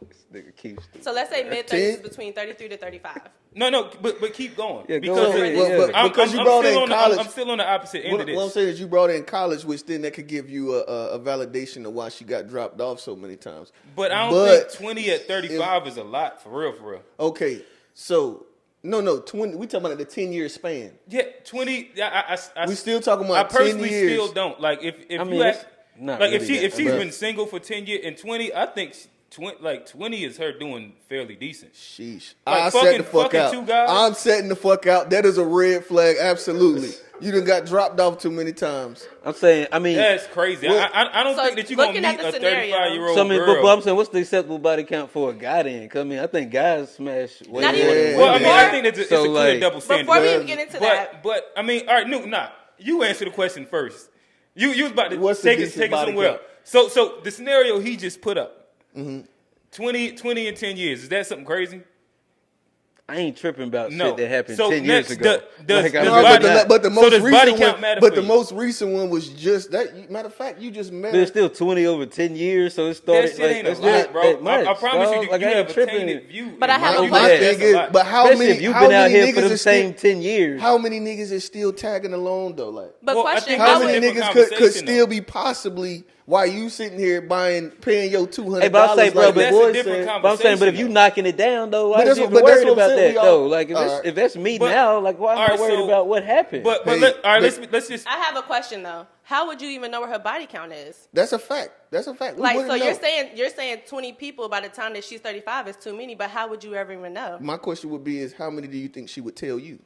Speaker 2: This nigga keeps.
Speaker 4: So let's say mid 30s is between 33 to 35.
Speaker 3: No, but keep going.
Speaker 2: Yeah,
Speaker 3: because
Speaker 2: go ahead,
Speaker 1: because you brought in college.
Speaker 3: I'm still on the opposite end of this.
Speaker 1: What I'm saying is you brought in college, which then that could give you a validation of why she got dropped off so many times.
Speaker 3: But I don't think 20 at 35 is a lot, for real.
Speaker 1: Okay, so no, 20. We talking about the 10-year span.
Speaker 3: Yeah, 20.
Speaker 1: We still talking about
Speaker 3: I personally
Speaker 1: 10 years.
Speaker 3: still don't like if
Speaker 2: I mean,
Speaker 3: you ask,
Speaker 2: not
Speaker 3: like
Speaker 2: really
Speaker 3: if she's
Speaker 2: that,
Speaker 3: been single for 10 years and 20, I think 20 is her doing fairly decent.
Speaker 1: Sheesh.
Speaker 3: Like
Speaker 1: I set the fuck
Speaker 3: fucking
Speaker 1: out.
Speaker 3: 2 guys?
Speaker 1: I'm setting the fuck out. That is a red flag. Absolutely. You done got dropped off too many times.
Speaker 2: I'm saying, I mean,
Speaker 3: That's crazy.
Speaker 1: Well,
Speaker 3: I don't think that you're gonna meet a 35-year-old
Speaker 2: so I mean,
Speaker 3: girl.
Speaker 2: but I'm saying, what's the acceptable body count for a guy then? Cause I mean, I think guys smash way
Speaker 4: Not
Speaker 2: more
Speaker 4: even-
Speaker 2: than
Speaker 3: Well, I
Speaker 2: women.
Speaker 3: mean, I think it's a
Speaker 2: So,
Speaker 3: clear
Speaker 2: like,
Speaker 3: double standard.
Speaker 4: Before we even get into that,
Speaker 3: But I mean, all right, you answer the question first. You was about to
Speaker 1: What's the
Speaker 3: take us
Speaker 1: decent body
Speaker 3: somewhere.
Speaker 1: count?
Speaker 3: So the scenario he just put up, 20 in 10 years, is that something crazy?
Speaker 2: I ain't tripping about
Speaker 3: No.
Speaker 2: shit that happened
Speaker 3: So
Speaker 2: 10
Speaker 3: next,
Speaker 2: years ago.
Speaker 3: does
Speaker 2: Like, I'm
Speaker 1: No,
Speaker 3: body-
Speaker 2: really
Speaker 1: but
Speaker 2: not.
Speaker 1: but the
Speaker 3: so
Speaker 1: most
Speaker 3: does body
Speaker 1: recent
Speaker 3: count
Speaker 1: one,
Speaker 3: matter
Speaker 1: but
Speaker 3: for
Speaker 1: the
Speaker 3: you?
Speaker 1: most recent one was just that. Matter of fact, you just met
Speaker 2: But it's
Speaker 1: her.
Speaker 2: still 20 over 10 years, so it started.
Speaker 3: That shit ain't a
Speaker 2: it's
Speaker 3: lot,
Speaker 2: not
Speaker 3: bro.
Speaker 2: that much,
Speaker 3: I promise
Speaker 2: dog.
Speaker 3: you,
Speaker 2: Like,
Speaker 3: you
Speaker 2: I ain't
Speaker 3: have a
Speaker 2: tripping.
Speaker 3: tainted view.
Speaker 4: But I have a
Speaker 1: My
Speaker 4: question.
Speaker 1: thing
Speaker 3: That's a
Speaker 1: is,
Speaker 3: lot.
Speaker 1: but how
Speaker 2: Especially
Speaker 1: many?
Speaker 2: if you've
Speaker 1: how
Speaker 2: been out
Speaker 1: many
Speaker 2: here for
Speaker 1: niggas
Speaker 2: the
Speaker 1: is
Speaker 2: same
Speaker 1: still,
Speaker 2: 10 years.
Speaker 1: How many niggas is still tagging along though? Like,
Speaker 4: but
Speaker 3: Well, I
Speaker 4: question,
Speaker 3: think
Speaker 1: how
Speaker 3: that's
Speaker 4: how
Speaker 3: a
Speaker 1: many
Speaker 4: would,
Speaker 3: different
Speaker 1: niggas could
Speaker 3: conversation,
Speaker 1: still
Speaker 3: though.
Speaker 1: be possibly while you sitting here paying your $200?
Speaker 2: Hey, but I'll say, bro,
Speaker 1: like
Speaker 2: but
Speaker 1: the
Speaker 3: that's a
Speaker 1: boy
Speaker 3: different
Speaker 1: said.
Speaker 2: But I'm saying, but if you
Speaker 3: though.
Speaker 2: knocking it down though, why
Speaker 1: But
Speaker 2: is
Speaker 1: that's
Speaker 2: you
Speaker 1: what-
Speaker 2: even
Speaker 1: but that's
Speaker 2: worried
Speaker 1: what I'm
Speaker 2: about
Speaker 1: saying.
Speaker 2: that
Speaker 1: We all-
Speaker 2: though? Like if that's me
Speaker 3: But-
Speaker 2: now, like why am
Speaker 3: all
Speaker 2: I
Speaker 3: right,
Speaker 2: worried
Speaker 3: so-
Speaker 2: about what happened?
Speaker 3: But
Speaker 1: Hey,
Speaker 3: all right,
Speaker 1: but-
Speaker 3: let's just.
Speaker 4: I have a question though. How would you even know what her body count is?
Speaker 1: That's a fact. That's a fact. We
Speaker 4: Like,
Speaker 1: wouldn't
Speaker 4: so
Speaker 1: know.
Speaker 4: you're saying 20 people by the time that she's 35 is too many, but how would you ever even know?
Speaker 1: My question would be: Is how many do you think she would tell you?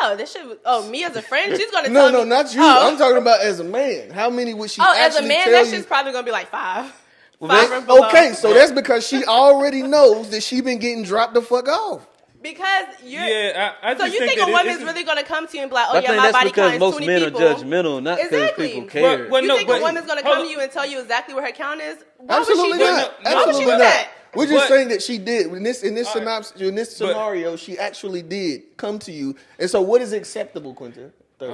Speaker 4: Oh, this shit. Oh, me as a friend, she's gonna
Speaker 1: No,
Speaker 4: tell me.
Speaker 1: not you.
Speaker 4: Oh.
Speaker 1: I'm talking about as a man. How many would she
Speaker 4: Oh, as a
Speaker 1: actually
Speaker 4: man,
Speaker 1: tell
Speaker 4: that
Speaker 1: you?
Speaker 4: shit's probably gonna be like 5.
Speaker 2: Well,
Speaker 4: 5
Speaker 2: that-
Speaker 4: or below.
Speaker 1: Okay, so that's because she already knows that she been getting dropped the fuck off.
Speaker 4: Because you're.
Speaker 3: Yeah, I
Speaker 4: So
Speaker 3: just
Speaker 4: you think
Speaker 3: that
Speaker 4: a woman's
Speaker 3: it's-
Speaker 4: really gonna come to you and be like, "Oh
Speaker 2: I
Speaker 4: yeah,
Speaker 2: think
Speaker 4: my
Speaker 2: that's
Speaker 4: body
Speaker 2: because
Speaker 4: count is
Speaker 2: most
Speaker 4: 20
Speaker 2: men
Speaker 4: people."
Speaker 2: are judgmental, not because
Speaker 4: Exactly.
Speaker 2: people care.
Speaker 3: Well,
Speaker 4: You
Speaker 3: no,
Speaker 4: think
Speaker 3: but-
Speaker 4: a woman's gonna
Speaker 3: hold
Speaker 4: come
Speaker 3: on.
Speaker 4: to you and tell you exactly what her count is? Why
Speaker 1: Absolutely
Speaker 4: would she do
Speaker 1: not.
Speaker 4: that? Why would she
Speaker 1: Absolutely
Speaker 4: do
Speaker 1: not.
Speaker 4: that?
Speaker 1: We're just
Speaker 3: But-
Speaker 1: saying that she did in this
Speaker 3: All right.
Speaker 1: scenario. She actually did come to you. And so, what is acceptable, Quentin? 30.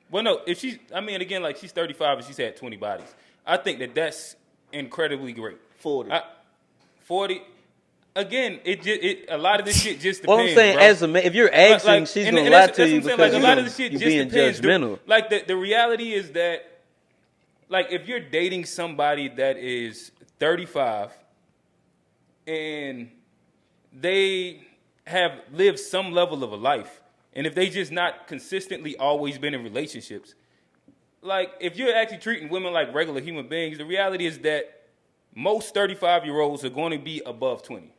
Speaker 3: Well, no, if she's, I mean, again, like she's 35 and she's had 20 bodies. I think that's incredibly great.
Speaker 1: 40.
Speaker 3: 40. Again, a lot of this shit just depends.
Speaker 2: Well, I'm saying,
Speaker 3: bro.
Speaker 2: as a man, if you're asking, she's
Speaker 3: and
Speaker 2: gonna lie
Speaker 3: that's
Speaker 2: to
Speaker 3: what
Speaker 2: you
Speaker 3: I'm saying,
Speaker 2: because
Speaker 3: like, a lot of the shit
Speaker 2: you're
Speaker 3: just
Speaker 2: being
Speaker 3: depends.
Speaker 2: judgmental.
Speaker 3: Like the reality is that, like, if you're dating somebody that is 35 and they have lived some level of a life, and if they just not consistently always been in relationships, like if you're actually treating women like regular human beings, the reality is that most 35-year-olds are going to be above 20.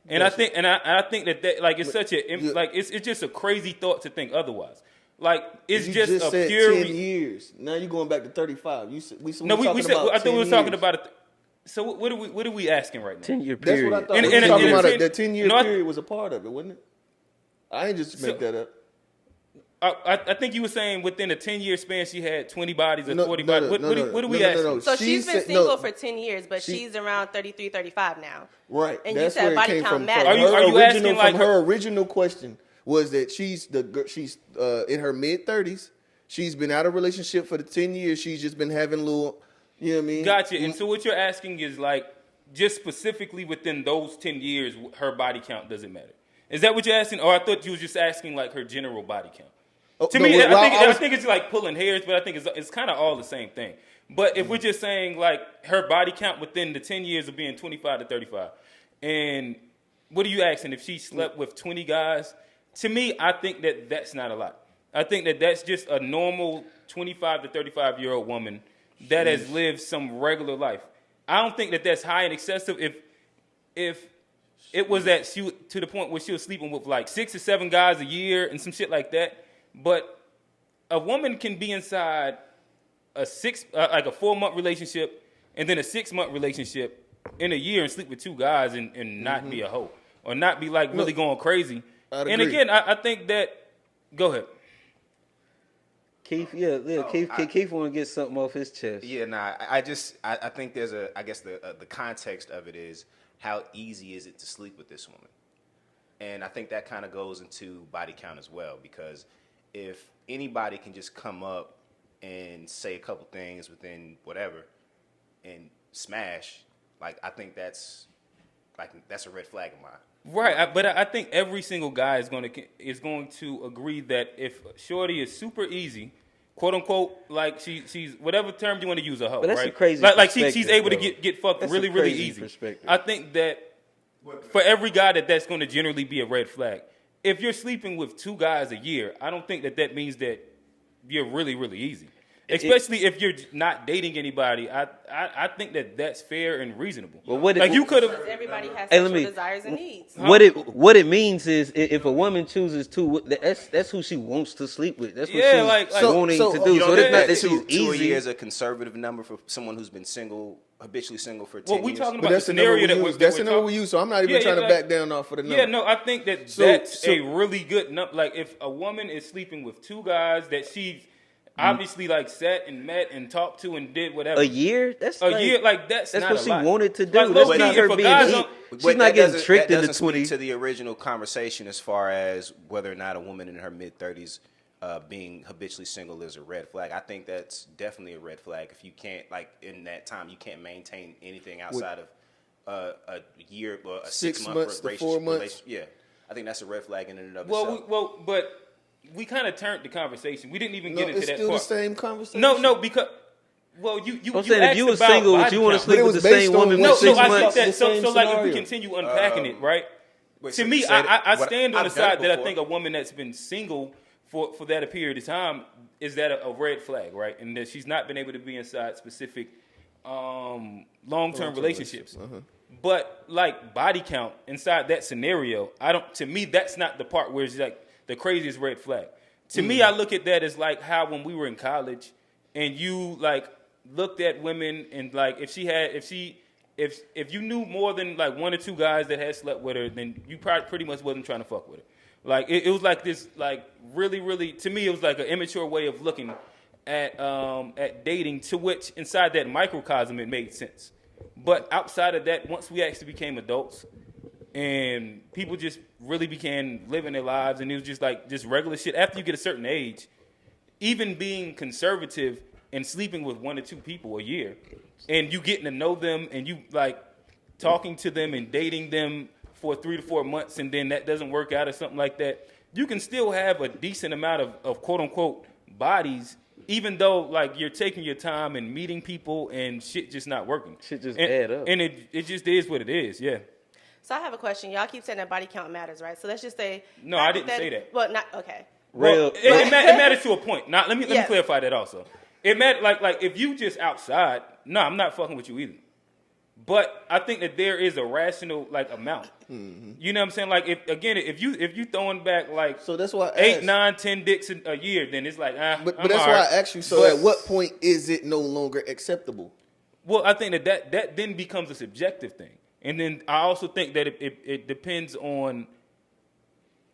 Speaker 3: And I think, I think that like it's such like it's just a crazy thought to think otherwise. Like it's
Speaker 1: you
Speaker 3: just a
Speaker 1: said
Speaker 3: pure
Speaker 1: 10 years. Now you're going back to 35. You said, we
Speaker 3: said
Speaker 1: about
Speaker 3: I thought we
Speaker 1: 10
Speaker 3: were talking
Speaker 1: years.
Speaker 3: about it. So what are we asking right now?
Speaker 2: 10-year
Speaker 1: That's
Speaker 2: period.
Speaker 1: what I thought.
Speaker 3: And-
Speaker 1: We
Speaker 3: and-
Speaker 1: were talking
Speaker 3: and-
Speaker 1: about
Speaker 3: and-
Speaker 1: that 10-year
Speaker 3: no, I-
Speaker 1: period was a part of it, wasn't it? I ain't just make that up.
Speaker 3: I think you were saying within a 10-year span she had 20 bodies or
Speaker 1: No,
Speaker 3: 40
Speaker 1: no,
Speaker 3: bodies.
Speaker 1: no,
Speaker 3: What are we
Speaker 1: no, no,
Speaker 3: asking?
Speaker 1: no.
Speaker 4: So
Speaker 1: She
Speaker 4: she's been
Speaker 1: said-
Speaker 4: single
Speaker 1: no.
Speaker 4: for 10 years, but she's around 33, 35 now.
Speaker 1: Right.
Speaker 4: And you
Speaker 1: That's
Speaker 4: said
Speaker 1: where it
Speaker 4: body
Speaker 1: came
Speaker 4: count
Speaker 1: from.
Speaker 4: matters.
Speaker 1: So
Speaker 3: Are you
Speaker 1: her
Speaker 3: asking
Speaker 1: original,
Speaker 3: like
Speaker 1: from her original question was that she's in her mid-30s. She's been out of relationship for the 10 years. She's just been having little, you know what I mean?
Speaker 3: Gotcha. And so what you're asking is like just specifically within those 10 years, her body count doesn't matter. Is that what you're asking? Or I thought you were just asking like her general body count.
Speaker 1: Oh,
Speaker 3: To
Speaker 1: no,
Speaker 3: me,
Speaker 1: well,
Speaker 3: I think it's like pulling hairs, but I think it's kind of all the same thing. But if we're just saying like her body count within the 10 years of being 25 to 35, and what are you asking if she slept with 20 guys? To me, I think that's not a lot. I think that's just a normal 25 to 35-year-old woman that has lived some regular life. I don't think that's high and excessive. If it was to the point where she was sleeping with like 6 or 7 guys a year and some shit like that. But a woman can be inside a 4-month relationship and then a 6-month relationship in a year and sleep with 2 guys and not be a hoe or not be like really going crazy.
Speaker 1: I'd
Speaker 3: And
Speaker 1: agree.
Speaker 3: again, I think that. Go ahead.
Speaker 2: Keith, Keith want to get something off his chest.
Speaker 5: Yeah, nah. I think there's I guess the context of it is how easy is it to sleep with this woman, and I think that kind of goes into body count as well, because if anybody can just come up and say a couple things within whatever and smash, Like I think that's a red flag of mine.
Speaker 3: Right, but I think every single guy is going to agree that if Shorty is super easy, quote unquote, like she's whatever term you want to use, a hoe,
Speaker 2: but that's
Speaker 3: right?
Speaker 2: a crazy
Speaker 3: like she's able
Speaker 2: though.
Speaker 3: to get fucked
Speaker 2: That's
Speaker 3: really
Speaker 2: a
Speaker 3: really
Speaker 2: crazy
Speaker 3: easy.
Speaker 2: Perspective.
Speaker 3: I think that for every guy that's going to generally be a red flag. If you're sleeping with 2 guys a year, I don't think that means that you're really really easy. Especially if you're not dating anybody, I think that that's fair and reasonable.
Speaker 2: Well,
Speaker 3: you could have.
Speaker 4: Everybody has sexual desires and needs.
Speaker 2: What it means is if a woman chooses to, that's who she wants to sleep with. That's what she's wanting to do.
Speaker 5: You don't
Speaker 2: So
Speaker 5: think
Speaker 2: it's not that
Speaker 5: two
Speaker 2: she's
Speaker 5: a
Speaker 2: easy.
Speaker 5: year is a conservative number for someone who's been habitually single for 10
Speaker 3: Well, we
Speaker 5: years?
Speaker 3: talking
Speaker 1: But
Speaker 3: about
Speaker 1: that's
Speaker 3: the
Speaker 1: the number
Speaker 3: scenario
Speaker 1: we use. That's the number we use. So I'm not even trying to back down off of the number.
Speaker 3: Yeah, no, I think that that's a really good number. Like if a woman is sleeping with 2 guys that she's obviously like sat and met and talked to and did whatever.
Speaker 2: A year? That's
Speaker 3: year. Like that's not
Speaker 2: what
Speaker 3: a
Speaker 2: she
Speaker 3: lot.
Speaker 2: wanted to do.
Speaker 3: Like,
Speaker 2: That's
Speaker 3: low-key,
Speaker 2: not
Speaker 3: if
Speaker 2: her
Speaker 3: a
Speaker 2: being
Speaker 3: guy's
Speaker 2: eat.
Speaker 3: on-
Speaker 2: She's not getting tricked into
Speaker 5: That doesn't
Speaker 2: 20.
Speaker 5: speak to the original conversation as far as whether or not a woman in her mid-30s being habitually single is a red flag. I think that's definitely a red flag if you can't, like, in that time, you can't maintain anything outside of a year or a
Speaker 1: 6
Speaker 5: 6-month
Speaker 1: months to 4 months.
Speaker 5: Yeah, I think that's a red flag in and of itself.
Speaker 3: But we kind of turned the conversation. We didn't even
Speaker 1: No,
Speaker 3: get into
Speaker 1: it's
Speaker 3: that
Speaker 1: still
Speaker 3: part.
Speaker 1: the same conversation.
Speaker 3: No, because you
Speaker 2: I'm saying if you were
Speaker 3: asked about
Speaker 2: single, would
Speaker 3: body
Speaker 2: you want to
Speaker 3: count.
Speaker 2: sleep
Speaker 1: But it
Speaker 2: with the
Speaker 1: was based
Speaker 2: same
Speaker 1: on
Speaker 2: woman
Speaker 1: what-
Speaker 3: No,
Speaker 2: for 6
Speaker 3: I
Speaker 2: months?
Speaker 3: think that. So
Speaker 1: same
Speaker 3: like if we
Speaker 1: scenario.
Speaker 3: continue unpacking it, right?
Speaker 5: Wait,
Speaker 3: To
Speaker 5: so
Speaker 3: me,
Speaker 5: say
Speaker 3: I
Speaker 5: what-
Speaker 3: stand on the
Speaker 5: I've done it
Speaker 3: side that I
Speaker 5: before.
Speaker 3: think a woman that's been single for that period of time is that a red flag, right? And that she's not been able to be inside specific long-term relationships. But like body count inside that scenario, to me that's not the part where it's like the craziest red flag. To me, I look at that as like how when we were in college and you like looked at women and like if you knew more than like 1 or 2 guys that had slept with her, then you probably pretty much wasn't trying to fuck with her. Like it was like this, like really, really. To me, it was like an immature way of looking at dating. To which inside that microcosm, it made sense. But outside of that, once we actually became adults and people just really began living their lives, and it was just like just regular shit. After you get a certain age, even being conservative and sleeping with 1 or 2 people a year, and you getting to know them, and you like talking to them and dating them for 3 to 4 months, and then that doesn't work out or something like that, you can still have a decent amount of quote unquote bodies, even though like you're taking your time and meeting people and shit just not working.
Speaker 2: Shit just add up.
Speaker 3: And it just is what it is, yeah.
Speaker 4: So I have a question. Y'all keep saying that body count matters, right? So let's just say.
Speaker 3: No, I didn't say that.
Speaker 4: Well, not okay.
Speaker 3: Well, it matters to a point. Now, let me
Speaker 4: Yes.
Speaker 3: clarify that also. It matters like if you just outside, no, I'm not fucking with you either. But I think that there is a rational like amount. Mm-hmm. You know what I'm saying? Like if you throwing back like
Speaker 1: So that's why I
Speaker 3: 8,
Speaker 1: asked.
Speaker 3: 9, 10 dicks a year, then it's like
Speaker 1: But
Speaker 3: I'm
Speaker 1: that's
Speaker 3: all
Speaker 1: why
Speaker 3: right.
Speaker 1: I asked you. So at what point is it no longer acceptable?
Speaker 3: Well, I think that then becomes a subjective thing, and then I also think that it depends on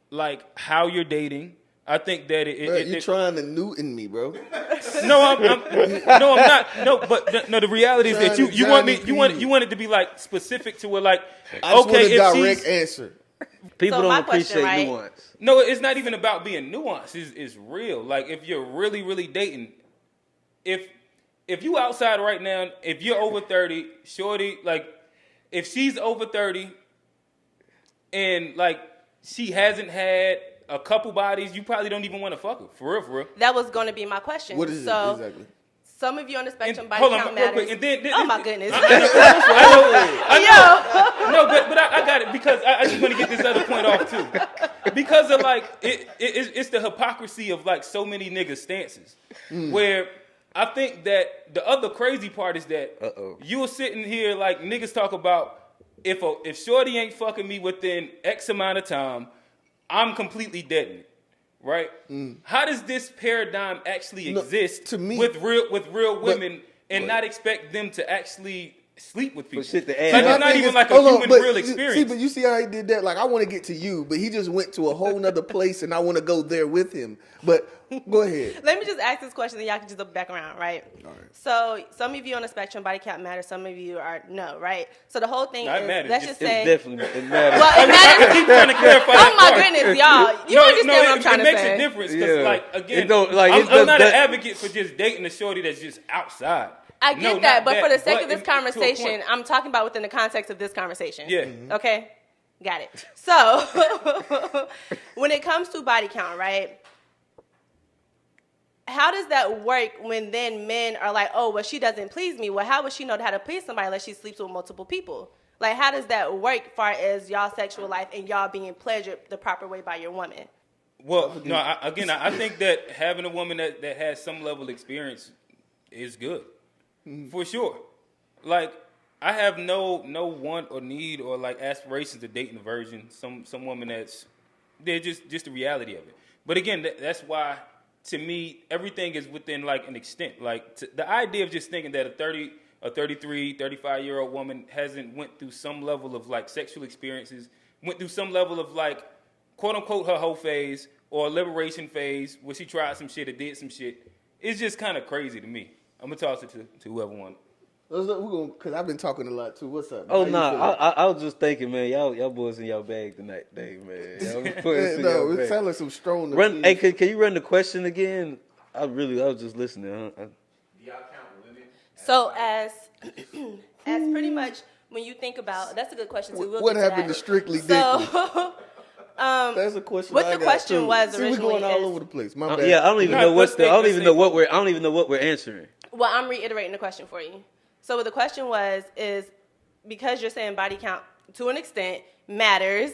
Speaker 3: like how you're dating. I think that
Speaker 1: You're trying to Newton me, bro.
Speaker 3: No, I'm not. No, but the reality is that you want it to be like specific to where like
Speaker 1: I just
Speaker 3: okay,
Speaker 1: want a
Speaker 3: if
Speaker 1: direct
Speaker 3: she's
Speaker 1: answer.
Speaker 2: People
Speaker 4: So
Speaker 2: don't
Speaker 4: my question,
Speaker 2: appreciate
Speaker 4: right?
Speaker 2: nuance.
Speaker 3: no, it's not even about being nuanced. It's real. Like if you're really really dating, if you outside right now, if you're over 30, shorty, like if she's over 30 and like she hasn't had a couple bodies, you probably don't even want to fuck her. For real.
Speaker 4: That was going to be my question.
Speaker 1: What is
Speaker 4: so,
Speaker 1: it exactly?
Speaker 4: Some of you on the spectrum
Speaker 3: And-
Speaker 4: body
Speaker 3: hold on,
Speaker 4: count
Speaker 3: real
Speaker 4: matters.
Speaker 3: quick, and then-
Speaker 4: oh my goodness.
Speaker 3: I know. No, but I got it because I just want to get this other point off too. Because of like it's the hypocrisy of like so many niggas' stances. Where I think that the other crazy part is that you're sitting here like niggas talk about if shorty ain't fucking me within X amount of time, I'm completely dead in it. Right? How does this paradigm actually exist
Speaker 1: to me-
Speaker 3: with real women and not expect them to actually sleep with people?
Speaker 2: shit to
Speaker 3: Like,
Speaker 2: add
Speaker 3: it's
Speaker 2: up.
Speaker 3: not even like a
Speaker 1: Hold on,
Speaker 3: human
Speaker 1: but
Speaker 3: real
Speaker 1: See,
Speaker 3: experience.
Speaker 1: but you see how he did that? Like, I want to get to you, but he just went to a whole nother place, and I want to go there with him. But go ahead.
Speaker 4: Let me just ask this question, then y'all can just look back around, right?
Speaker 1: All right.
Speaker 4: So some of you on the spectrum, body count matters. Some of you are no, right? So the whole thing
Speaker 3: No, it
Speaker 4: is,
Speaker 3: matters.
Speaker 4: let's
Speaker 3: It's
Speaker 4: just say,
Speaker 2: It matters.
Speaker 4: well, it matters.
Speaker 3: I keep trying to clarify
Speaker 4: Oh
Speaker 3: that
Speaker 4: my
Speaker 3: part.
Speaker 4: goodness, y'all! You understand what I'm trying
Speaker 3: it
Speaker 4: to
Speaker 3: makes
Speaker 4: say?
Speaker 3: a difference because,
Speaker 2: Yeah.
Speaker 3: like, again,
Speaker 2: It don't- like,
Speaker 3: I'm
Speaker 2: it does
Speaker 3: not
Speaker 2: that-
Speaker 3: an advocate for just dating a shorty that's just outside.
Speaker 4: I get that, but for the sake of this
Speaker 3: to a
Speaker 4: conversation,
Speaker 3: point.
Speaker 4: I'm talking about within the context of this conversation.
Speaker 3: Yeah.
Speaker 4: Okay? Got it. So, when it comes to body count, right? How does that work when then men are like, oh, well, she doesn't please me. Well, how would she know how to please somebody unless she sleeps with multiple people? Like, how does that work as far as y'all sexual life and y'all being pleasured the proper way by your woman?
Speaker 3: Well, no, I think that having a woman that has some level of experience is good. For sure. Like, I have no want or need or, like, aspirations to dating a virgin, some woman they're just the reality of it. But, again, that's why... To me, everything is within, like, an extent. Like, the idea of just thinking that a 33, 35-year-old woman hasn't went through some level of, like, sexual experiences, went through some level of, like, quote-unquote her hoe phase or a liberation phase where she tried some shit or did some shit, it's just kind of crazy to me. I'm going to toss it to whoever won.
Speaker 1: Because I've been talking a lot, too. What's up?
Speaker 2: Oh, no. I was just thinking, man, y'all boys in y'all bag tonight, Dave, man.
Speaker 1: It sounds like some strong.
Speaker 2: Hey, can you run the question again? I was just listening.
Speaker 5: Do y'all count women?
Speaker 4: So, as pretty much when you think about... That's a good question, too.
Speaker 1: What happened to Strictly Dick? That's a question.
Speaker 4: What the question was originally
Speaker 1: we're going all over the place. My bad.
Speaker 2: Yeah, I don't even know what we're answering.
Speaker 4: Well, I'm reiterating the question for you. So what the question is because you're saying body count to an extent matters,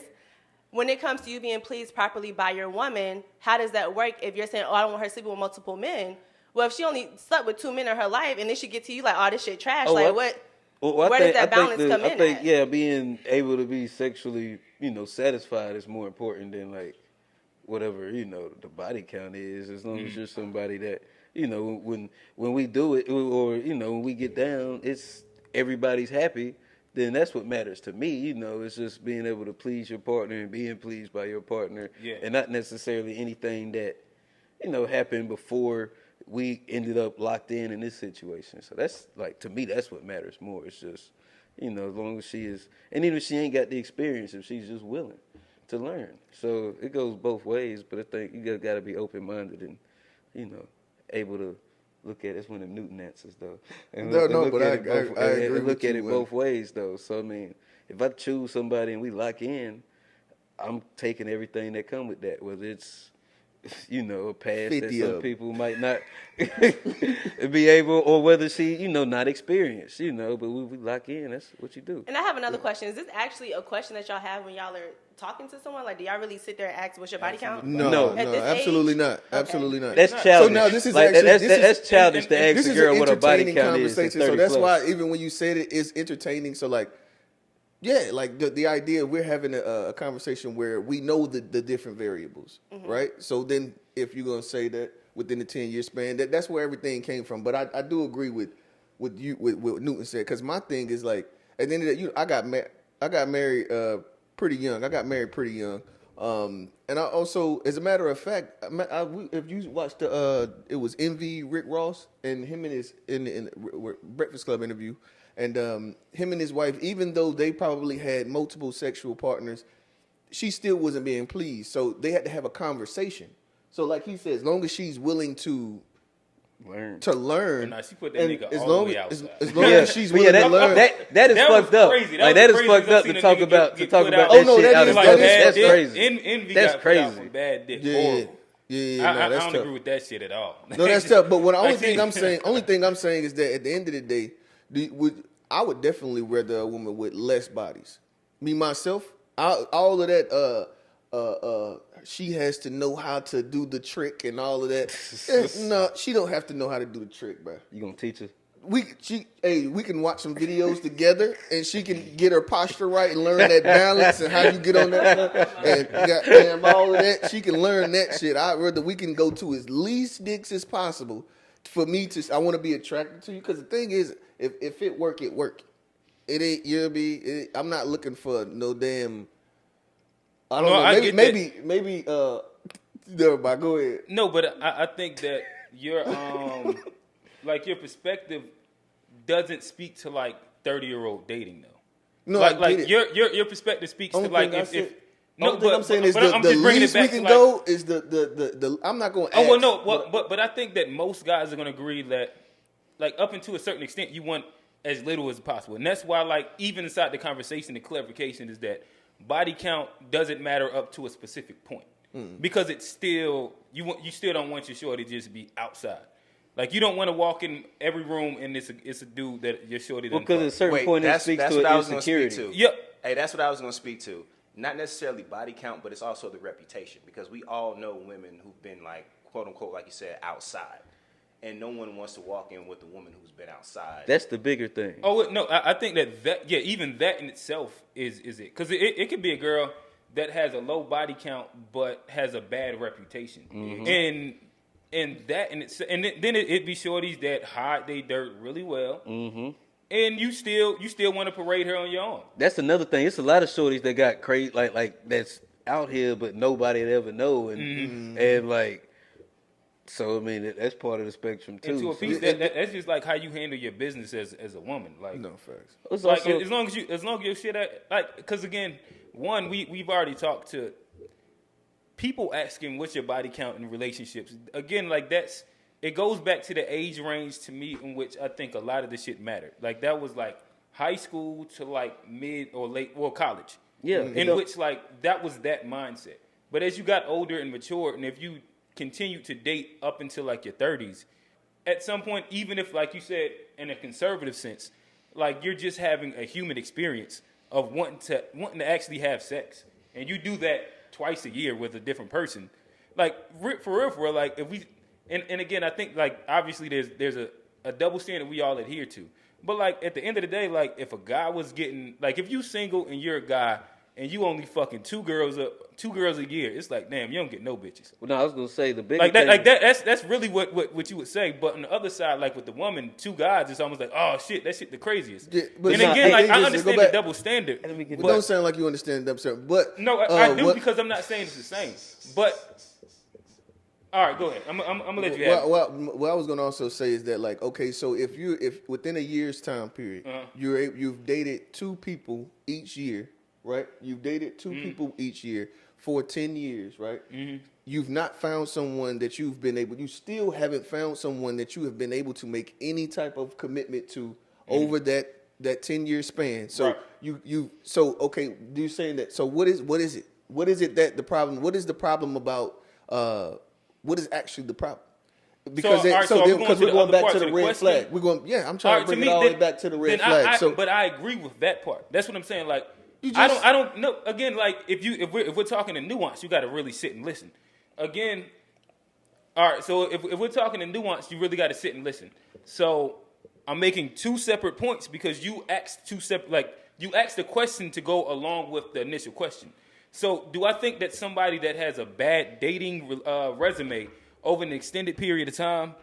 Speaker 4: when it comes to you being pleased properly by your woman, how does that work if you're saying, oh, I don't want her sleeping with multiple men? Well, if she only slept with 2 men in her life and then she get to you like, oh, this shit trash, where does that balance come in?
Speaker 2: I think, yeah, being able to be sexually, satisfied is more important than, like, whatever, the body count is, as long as you're somebody that, when we do it or, when we get down, it's everybody's happy, then that's what matters to me. It's just being able to please your partner and being pleased by your partner and not necessarily anything that, happened before we ended up locked in this situation. So that's, like, to me, that's what matters more. It's just, as long as she is, and even if she ain't got the experience, if she's just willing to learn. So it goes both ways, but I think you got to be open-minded and, able to look at it. It's one of them Newton answers, though.
Speaker 1: I agree.
Speaker 2: Look at it both ways, though. So, I mean, if I choose somebody and we lock in, I'm taking everything that come with that, whether it's, a pass that some people might not be able, or whether she, not experienced, but we lock in, that's what you do.
Speaker 4: And I have another question. Is this actually a question that y'all have when y'all are talking to someone? Like, do y'all really sit there and ask what's your body count?
Speaker 1: No, absolutely not. Absolutely not.
Speaker 2: That's childish.
Speaker 1: So now this is
Speaker 2: like,
Speaker 1: actually
Speaker 2: that's childish to ask a girl what her body count is.
Speaker 1: So that's why even when you said it, it's entertaining. So like, yeah, like the idea we're having a conversation where we know the different variables, right? So then if you're gonna say that within the 10-year span, that's where everything came from. But I do agree with what Newton said, because my thing is like at the end of the day, I got married pretty young. And I also, as a matter of fact, if you watched it was Envy, Rick Ross, and him and his in the Breakfast Club interview. And him and his wife, even though they probably had multiple sexual partners, she still wasn't being pleased. So they had to have a conversation. So like he said, as long as she's willing to learn.
Speaker 3: She put that nigga
Speaker 1: as
Speaker 3: all
Speaker 1: long
Speaker 3: the way outside.
Speaker 1: as long as she's willing to learn.
Speaker 2: That is fucked up.
Speaker 3: Crazy.
Speaker 2: Like, that is fucked up to talk about that shit out of that's crazy.
Speaker 3: Envy
Speaker 2: that's
Speaker 3: got
Speaker 2: crazy.
Speaker 3: Put out some bad dick. Horrible.
Speaker 1: Yeah,
Speaker 3: I don't agree with that shit at all.
Speaker 1: No, that's tough. But the only thing I'm saying is that at the end of the day, I would definitely rather a woman with less bodies. Me myself, all of that. She has to know how to do the trick and all of that. No, she don't have to know how to do the trick, bro.
Speaker 2: You gonna teach her?
Speaker 1: We can watch some videos together, and she can get her posture right and learn that balance and how you get on that stuff. And goddamn, all of that, she can learn that shit. I'd rather we can go to as least dicks as possible for me to. I want to be attracted to you, because the thing is, if it work, it work. It ain't I'm not looking for no damn. I don't know. Maybe. Everybody, go ahead.
Speaker 3: No, but I think that your like your perspective doesn't speak to like 30-year-old dating though. No, like your perspective speaks to like if. No,
Speaker 1: but I'm saying is the least we can go is the I'm not going to.
Speaker 3: Oh well, no, but I think that most guys are going to agree that like up until a certain extent, you want as little as possible, and that's why like even inside the conversation, the clarification is that body count doesn't matter up to a specific point because it's still you still don't want your shorty to just be outside. Like you don't want to walk in every room and it's a dude that your shorty doesn't.
Speaker 2: Because at a certain point it speaks to an insecurity.
Speaker 3: Yep.
Speaker 5: Hey, that's what I was going to speak to. Not necessarily body count, but it's also the reputation because we all know women who've been like quote unquote, like you said, outside. And no one wants to walk in with a woman who's been outside.
Speaker 2: That's the bigger thing.
Speaker 3: Oh no, I think that even that in itself is it because it could be a girl that has a low body count but has a bad reputation, and that and then it'd be shorties that hide they dirt really well, and you still want to parade her on your own.
Speaker 2: That's another thing. It's a lot of shorties that got crazy like that's out here, but nobody would ever know, and like. So I mean that's part of the spectrum too.
Speaker 3: And to a piece, that's just like how you handle your business as a woman. Like
Speaker 1: no facts.
Speaker 3: It's like also, as long as your shit like because again, one we've already talked to people asking what's your body count in relationships. Again, like it goes back to the age range to me in which I think a lot of the shit mattered. Like that was like high school to like mid or late or college.
Speaker 2: Yeah,
Speaker 3: in which like that was that mindset. But as you got older and matured, and if you continue to date up until like your 30s, at some point, even if like you said in a conservative sense, like you're just having a human experience of wanting to actually have sex, and you do that twice a year with a different person, like for real, like if we and again I think like obviously there's a double standard we all adhere to, but like at the end of the day, like if a guy was getting like if you single and you're a guy and you only fucking two girls a year, it's like, damn, you don't get no bitches.
Speaker 2: Well, no, I was gonna say the big
Speaker 3: like that. That's really what you would say. But on the other side, like with the woman, two guys, it's almost like, oh shit, that shit the craziest. Yeah, but and again, like I understand the double standard.
Speaker 1: But don't sound like you understand the double standard. But
Speaker 3: no, I do because I'm not saying it's the same. But all right, go ahead. I'm gonna let you have it.
Speaker 1: What I was gonna also say is that like, okay, so if within a year's time period, you've dated two people each year. Right, you've dated two people each year for 10 years, right? You've not found someone that you still haven't found someone that you have been able to make any type of commitment to over that 10-year span. So so okay, you're saying that. So what is it? What is it that the problem? What is the problem about? What is actually the problem? Because we're going back to the red flag. We're going, I'm trying to bring it all the way back to the red flag.
Speaker 3: But I agree with that part. That's what I'm saying. Like. I don't know. Again, like if we're talking in nuance, you got to really sit and listen. Again, all right. So if we're talking in nuance, you really got to sit and listen. So I'm making two separate points because you asked you asked the question to go along with the initial question. So do I think that somebody that has a bad dating resume over an extended period of time,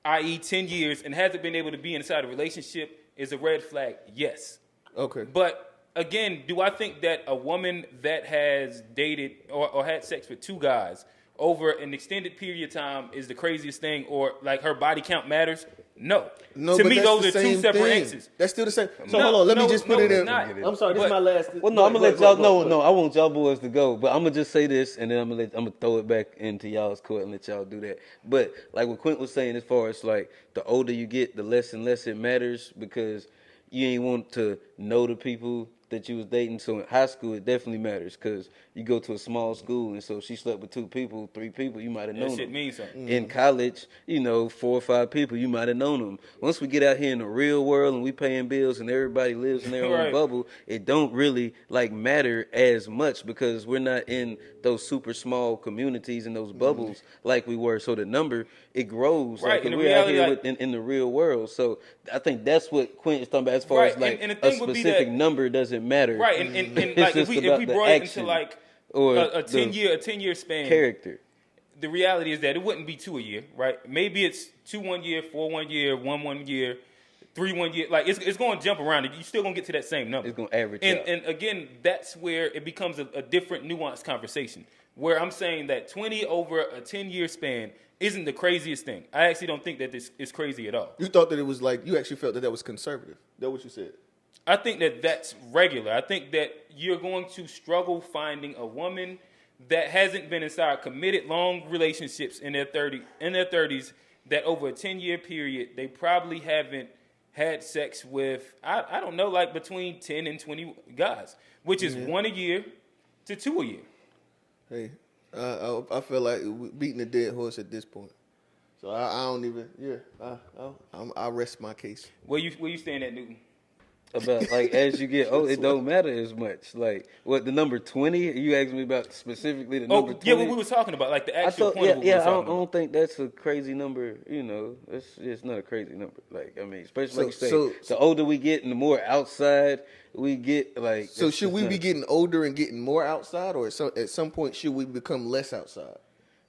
Speaker 3: i.e. 10 years, and hasn't been able to be inside a relationship is a red flag? Yes.
Speaker 1: Okay.
Speaker 3: But again, do I think that a woman that has dated or had sex with two guys over an extended period of time is the craziest thing, or like her body count matters? No. To me, those are two separate answers.
Speaker 1: That's still the same. So hold on, let me just put it in. I'm sorry, this is my last.
Speaker 2: Well, no, I'm gonna let y'all. No, I want y'all boys to go, but I'm gonna just say this, and then I'm gonna throw it back into y'all's court and let y'all do that. But like what Quint was saying, as far as like the older you get, the less and less it matters because you ain't want to know the people that you was dating. So in high school, it definitely matters because you go to a small school, and so she slept with 2 people, 3 people, you might have known them.
Speaker 3: That shit means something.
Speaker 2: In college, 4 or 5 people, you might have known them. Once we get out here in the real world and we paying bills and everybody lives in their own bubble, it don't really like matter as much because we're not in those super small communities and those bubbles like we were. So the number, it grows like we're out here in the real world. So I think that's what Quint is talking about as far as like and a specific number doesn't matter.
Speaker 3: Right, and like if we brought it into like a 10-year span
Speaker 2: character.
Speaker 3: The reality is that it wouldn't be 2 a year, right? Maybe it's 2 1 year, 4 1 year, 1 year, 3 1 year. Like it's going to jump around. You're still going to get to that same number.
Speaker 2: It's going to average out.
Speaker 3: And again, that's where it becomes a different nuanced conversation. Where I'm saying that 20 over a 10-year span isn't the craziest thing. I actually don't think that this is crazy at all.
Speaker 1: You thought that it was like you actually felt that was conservative. That's what you said.
Speaker 3: I think that that's regular. I think that you're going to struggle finding a woman that hasn't been inside committed long relationships in their 30s that over a 10-year period, they probably haven't had sex with, I don't know, like between 10 and 20 guys, which is 1 a year to 2 a year.
Speaker 1: Hey, I feel like we beating a dead horse at this point. So I don't even, I rest my case.
Speaker 3: Where you stand at, Newton?
Speaker 2: About like as you get old, it don't matter as much. Like what the number 20? You asked me about specifically the number 20.
Speaker 3: Yeah, what we were talking about, like the actual point.
Speaker 2: I don't think that's a crazy number. You know, it's not a crazy number. Like I mean, especially like you say, the older we get and the more outside we get. Like
Speaker 1: so, should we be getting older and getting more outside, or at some point should we become less outside?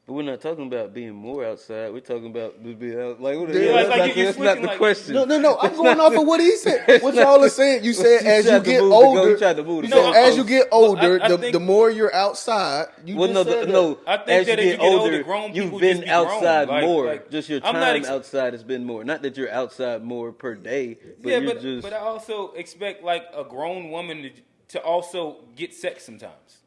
Speaker 2: But we're not talking about being more outside. We're talking about being out. Like,
Speaker 3: that's
Speaker 2: not the question.
Speaker 1: No. I'm going off of what he said. What y'all are saying. You said as you get older. As you get older, the more you're outside.
Speaker 2: I think as you get older, you've been outside more. Just your time outside has been more. Not that you're outside more per day. But
Speaker 3: I also expect like a grown woman to also get sex sometimes.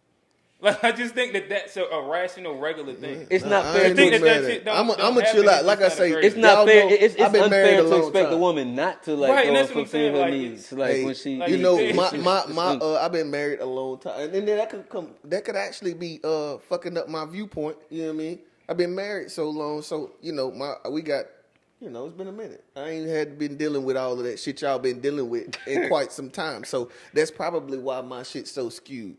Speaker 3: Like I just think that's a rational, regular thing.
Speaker 2: It's not fair.
Speaker 1: I'm gonna chill out. Like I say,
Speaker 2: it's not fair. It's unfair to expect a woman not to like fulfill her needs. Like when she,
Speaker 1: you know, I've been married a long time, and then that could actually be fucking up my viewpoint. You know what I mean? I've been married so long, so you know, we got. You know, it's been a minute. I ain't been dealing with all of that shit y'all been dealing with in quite some time. So that's probably why my shit's so skewed.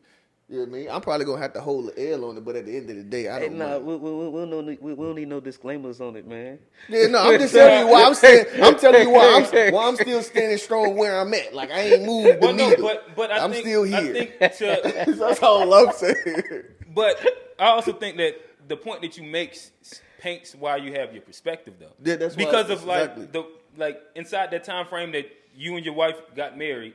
Speaker 1: You know what I mean? I'm probably gonna have to hold the L on it, but at the end of the day, I don't know.
Speaker 2: We don't need no disclaimers on it, man.
Speaker 1: Yeah, no, I'm just telling you why I'm saying. I'm telling you why I'm still standing strong where I'm at. Like I ain't moved the needle. But I'm still here. That's all I'm saying.
Speaker 3: But I also think that the point that you make paints why you have your perspective, though.
Speaker 1: Yeah, that's
Speaker 3: because of like inside that time frame that you and your wife got married.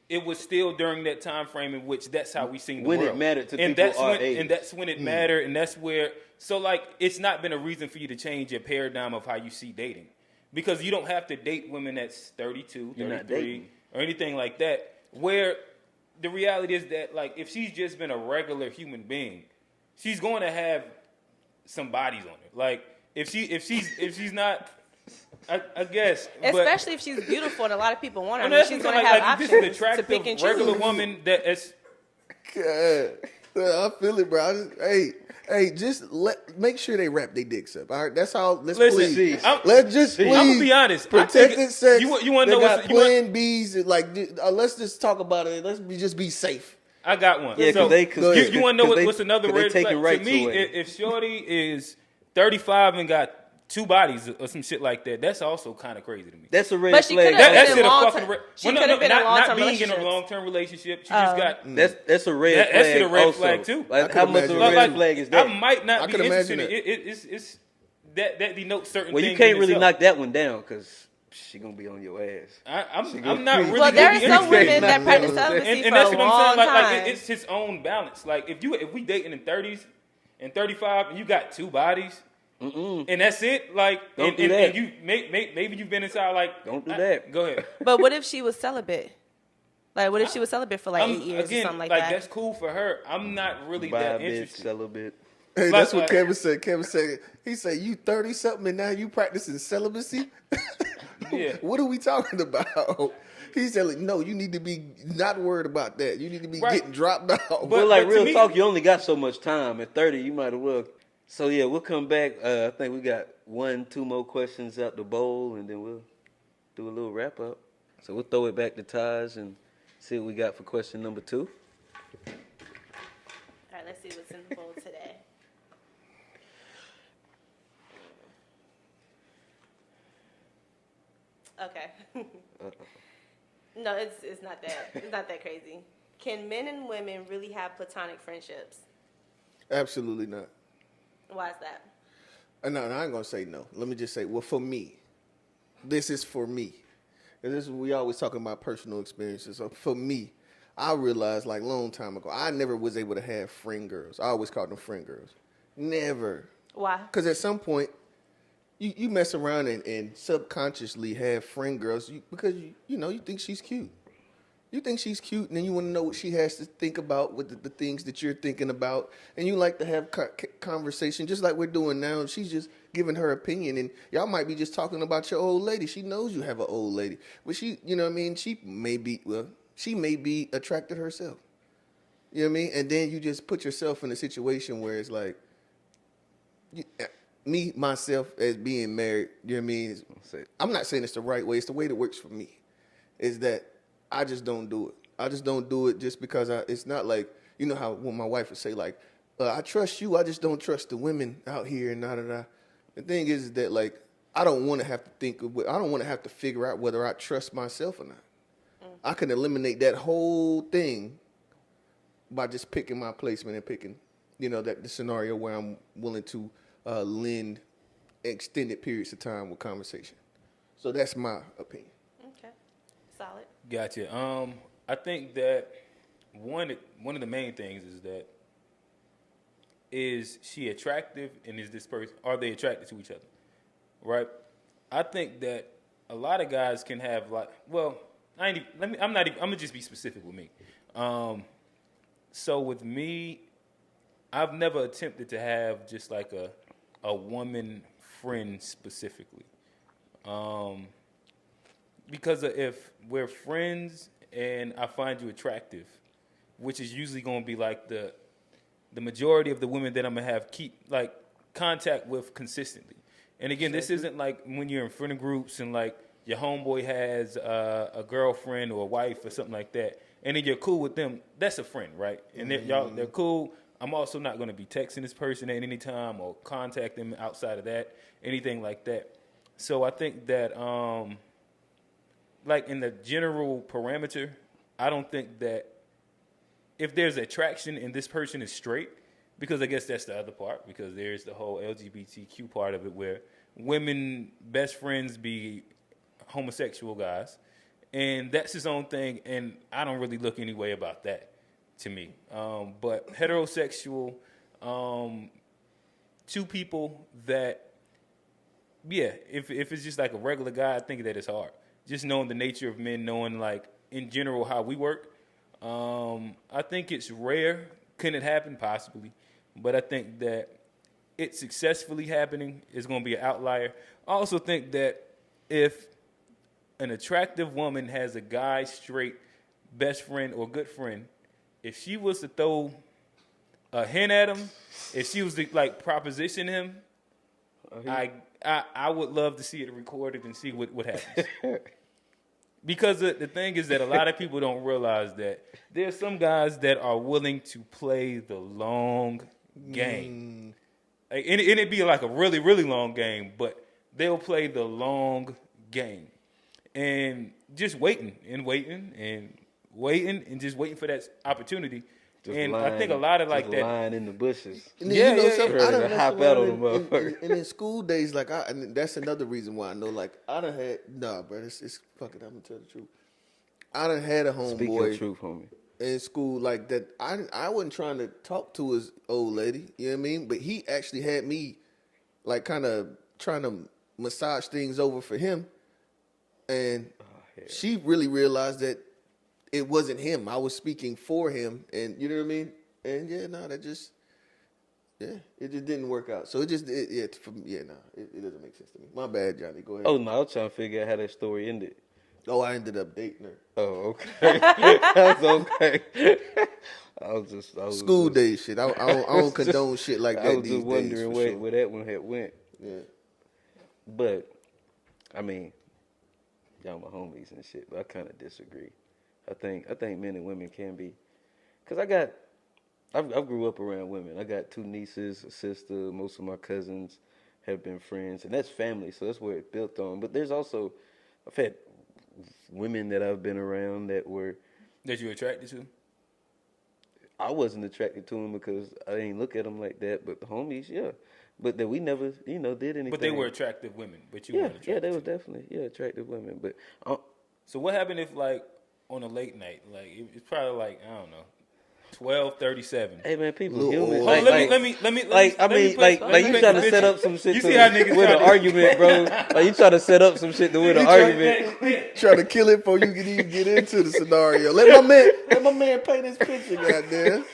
Speaker 3: It was still during that time frame in which that's how we seen the world.
Speaker 2: When it mattered to people our age.
Speaker 3: And that's when it mattered, and that's where... So, like, it's not been a reason for you to change your paradigm of how you see dating. Because you don't have to date women that's 32, 33, or anything like that, where the reality is that, like, if she's just been a regular human being, she's going to have some bodies on her. Like, if she's not... I guess,
Speaker 4: especially if she's beautiful and a lot of people want her. I mean, she's gonna have options to pick and choose.
Speaker 3: Regular woman that is.
Speaker 1: God, I feel it, bro. Hey, just make sure they wrap their dicks up. All right, that's all. Let's please. Let's just please.
Speaker 3: I'm gonna be honest.
Speaker 1: Protected sex.
Speaker 3: You want to know what's
Speaker 1: plan Bs? Like, let's just talk about it. Let's just be safe.
Speaker 3: I got one.
Speaker 2: Yeah,
Speaker 3: so you want to know what's another red flag? To me, if Shorty is 35 and got 2 bodies or some shit like that, that's also kind of crazy to me.
Speaker 2: That's a red flag.
Speaker 3: That's a fucking
Speaker 4: not
Speaker 3: being in a long-term relationship. She just got
Speaker 2: that's a red flag.
Speaker 3: That's a red flag too.
Speaker 2: Like how much of a red flag is that?
Speaker 3: I might not be interested in it. It's that denotes certain things.
Speaker 2: Well, you can't really knock that one down because she gonna be on your ass.
Speaker 3: I'm not really.
Speaker 4: Well, there are some women that practice celibacy for a long time.
Speaker 3: Like it's his own balance. Like if we dating in 30s and 35 and you got 2 bodies. And that's it. Like,
Speaker 2: don't do that.
Speaker 3: And you maybe you've been inside. Like,
Speaker 2: don't do that.
Speaker 3: Go ahead.
Speaker 4: But what if she was celibate? Like, what if she was celibate for like 8 years or something like that?
Speaker 3: That's cool for her. I'm not really that interested.
Speaker 2: Celibate.
Speaker 1: Hey, that's what Kevin said. Kevin said he said you 30 something and now you practicing celibacy.
Speaker 3: Yeah.
Speaker 1: What are we talking about? He said, like, no, you need to be not worried about that. You need to be getting dropped out.
Speaker 2: But like real talk, you only got so much time. At 30, you might as well. So, yeah, we'll come back. I think we got 1-2 more questions out the bowl, and then we'll do a little wrap-up. So we'll throw it back to Taj and see what we got for question number 2.
Speaker 4: All right, let's see what's in the bowl today. Okay. No, it's not that. It's not that crazy. Can men and women really have platonic friendships?
Speaker 1: Absolutely not.
Speaker 4: Why is that?
Speaker 1: No, I ain't gonna say no. Let me just say, well, for me, this is for me. And this is, we always talking about personal experiences. So for me, I realized like a long time ago, I never was able to have friend girls. I always called them friend girls. Never.
Speaker 4: Why?
Speaker 1: Because at some point, you mess around and subconsciously have friend girls because you think she's cute. You think she's cute, and then you want to know what she has to think about with the things that you're thinking about, and you like to have conversation, just like we're doing now. She's just giving her opinion, and y'all might be just talking about your old lady. She knows you have an old lady, but she, you know what I mean? She may be attracted herself. You know what I mean? And then you just put yourself in a situation where it's like, me, myself, as being married, you know what I mean? I'm not saying it's the right way. It's the way that works for me. Is that I just don't do it. I just don't do it just because it's not like, you know how when my wife would say like, I trust you, I just don't trust the women out here and da-da-da. The thing is that like, I don't want to have to I don't want to have to figure out whether I trust myself or not. I can eliminate that whole thing by just picking my placement and picking, you know, the scenario where I'm willing to lend extended periods of time with conversation. So that's my opinion.
Speaker 4: Okay, solid.
Speaker 3: Gotcha. I think that one of the main things is she attractive, and is this person, are they attracted to each other, right? I think that a lot of guys can have I'm gonna just be specific with me. So with me, I've never attempted to have just like a woman friend specifically. Because if we're friends and I find you attractive, which is usually going to be like the majority of the women that I'm going to have keep like contact with consistently. And again, this isn't like when you're in friend groups and like your homeboy has a girlfriend or a wife or something like that, and then you're cool with them. That's a friend, right? And they're cool. I'm also not going to be texting this person at any time or contact them outside of that, anything like that. So I think that, like in the general parameter, I don't think that if there's attraction and this person is straight, because I guess that's the other part, because there's the whole LGBTQ part of it where women best friends be homosexual guys, and that's his own thing, and I don't really look any way about that to me. But heterosexual, two people that, yeah, if it's just like a regular guy, I think that it's hard. Just knowing the nature of men, knowing like in general how we work, I think it's rare. Can it happen? Possibly. But I think that it successfully happening is going to be an outlier. I also think that if an attractive woman has a guy straight best friend or good friend, if she was to throw a hint at him, if she was to like proposition him, I would love to see it recorded and see what happens. Because the thing is that a lot of people don't realize that there's some guys that are willing to play the long game. Like, and it'd be like a really, really long game, but they'll play the long game. And just waiting and just waiting for that opportunity. Just and I think a lot of like that
Speaker 2: lying in the bushes.
Speaker 1: And then,
Speaker 2: I
Speaker 1: done
Speaker 2: hop out on the motherfucker.
Speaker 1: And in school days, like and that's another reason why I know. Like I done had bro. It's fucking. I'm gonna tell the truth. I done had a homeboy.
Speaker 2: Speak your truth, homie.
Speaker 1: In school, like that. I wasn't trying to talk to his old lady. You know what I mean? But he actually had me, like, kind of trying to massage things over for him, and she really realized that it wasn't him. I was speaking for him, and you know what I mean? And it just didn't work out. So it doesn't make sense to me. My bad, Johnny. Go ahead.
Speaker 2: Oh, no, I was trying to figure out how that story ended.
Speaker 1: Oh, I ended up dating her.
Speaker 2: Oh, okay. That's okay. I was
Speaker 1: school days shit. I don't condone shit like that.
Speaker 2: I was just wondering where that one had went.
Speaker 1: Yeah.
Speaker 2: But, I mean, y'all my homies and shit, but I kind of disagree. I think men and women can be, because I grew up around women. I got 2 nieces, a sister. Most of my cousins have been friends, and that's family, so that's where it built on. But there's also, I've had women that I've been around that
Speaker 3: you attracted to.
Speaker 2: I wasn't attracted to them because I didn't look at them like that. But the homies, yeah. But that we never, did anything.
Speaker 3: But they were attractive women. But you weren't attracted.
Speaker 2: Yeah, they were definitely attractive women. But
Speaker 3: so what happened if like on a late night, like it's probably like I don't know, 12:37.
Speaker 2: Hey man, people
Speaker 1: Little
Speaker 2: human.
Speaker 1: old.
Speaker 2: Like,
Speaker 3: Let me.
Speaker 2: like I mean, like you trying to set up some shit. You see how niggas win an argument, bro? Like you trying to set up some shit to win an argument.
Speaker 1: Trying to kill it before you can even get into the scenario. Let my man paint his picture, goddamn.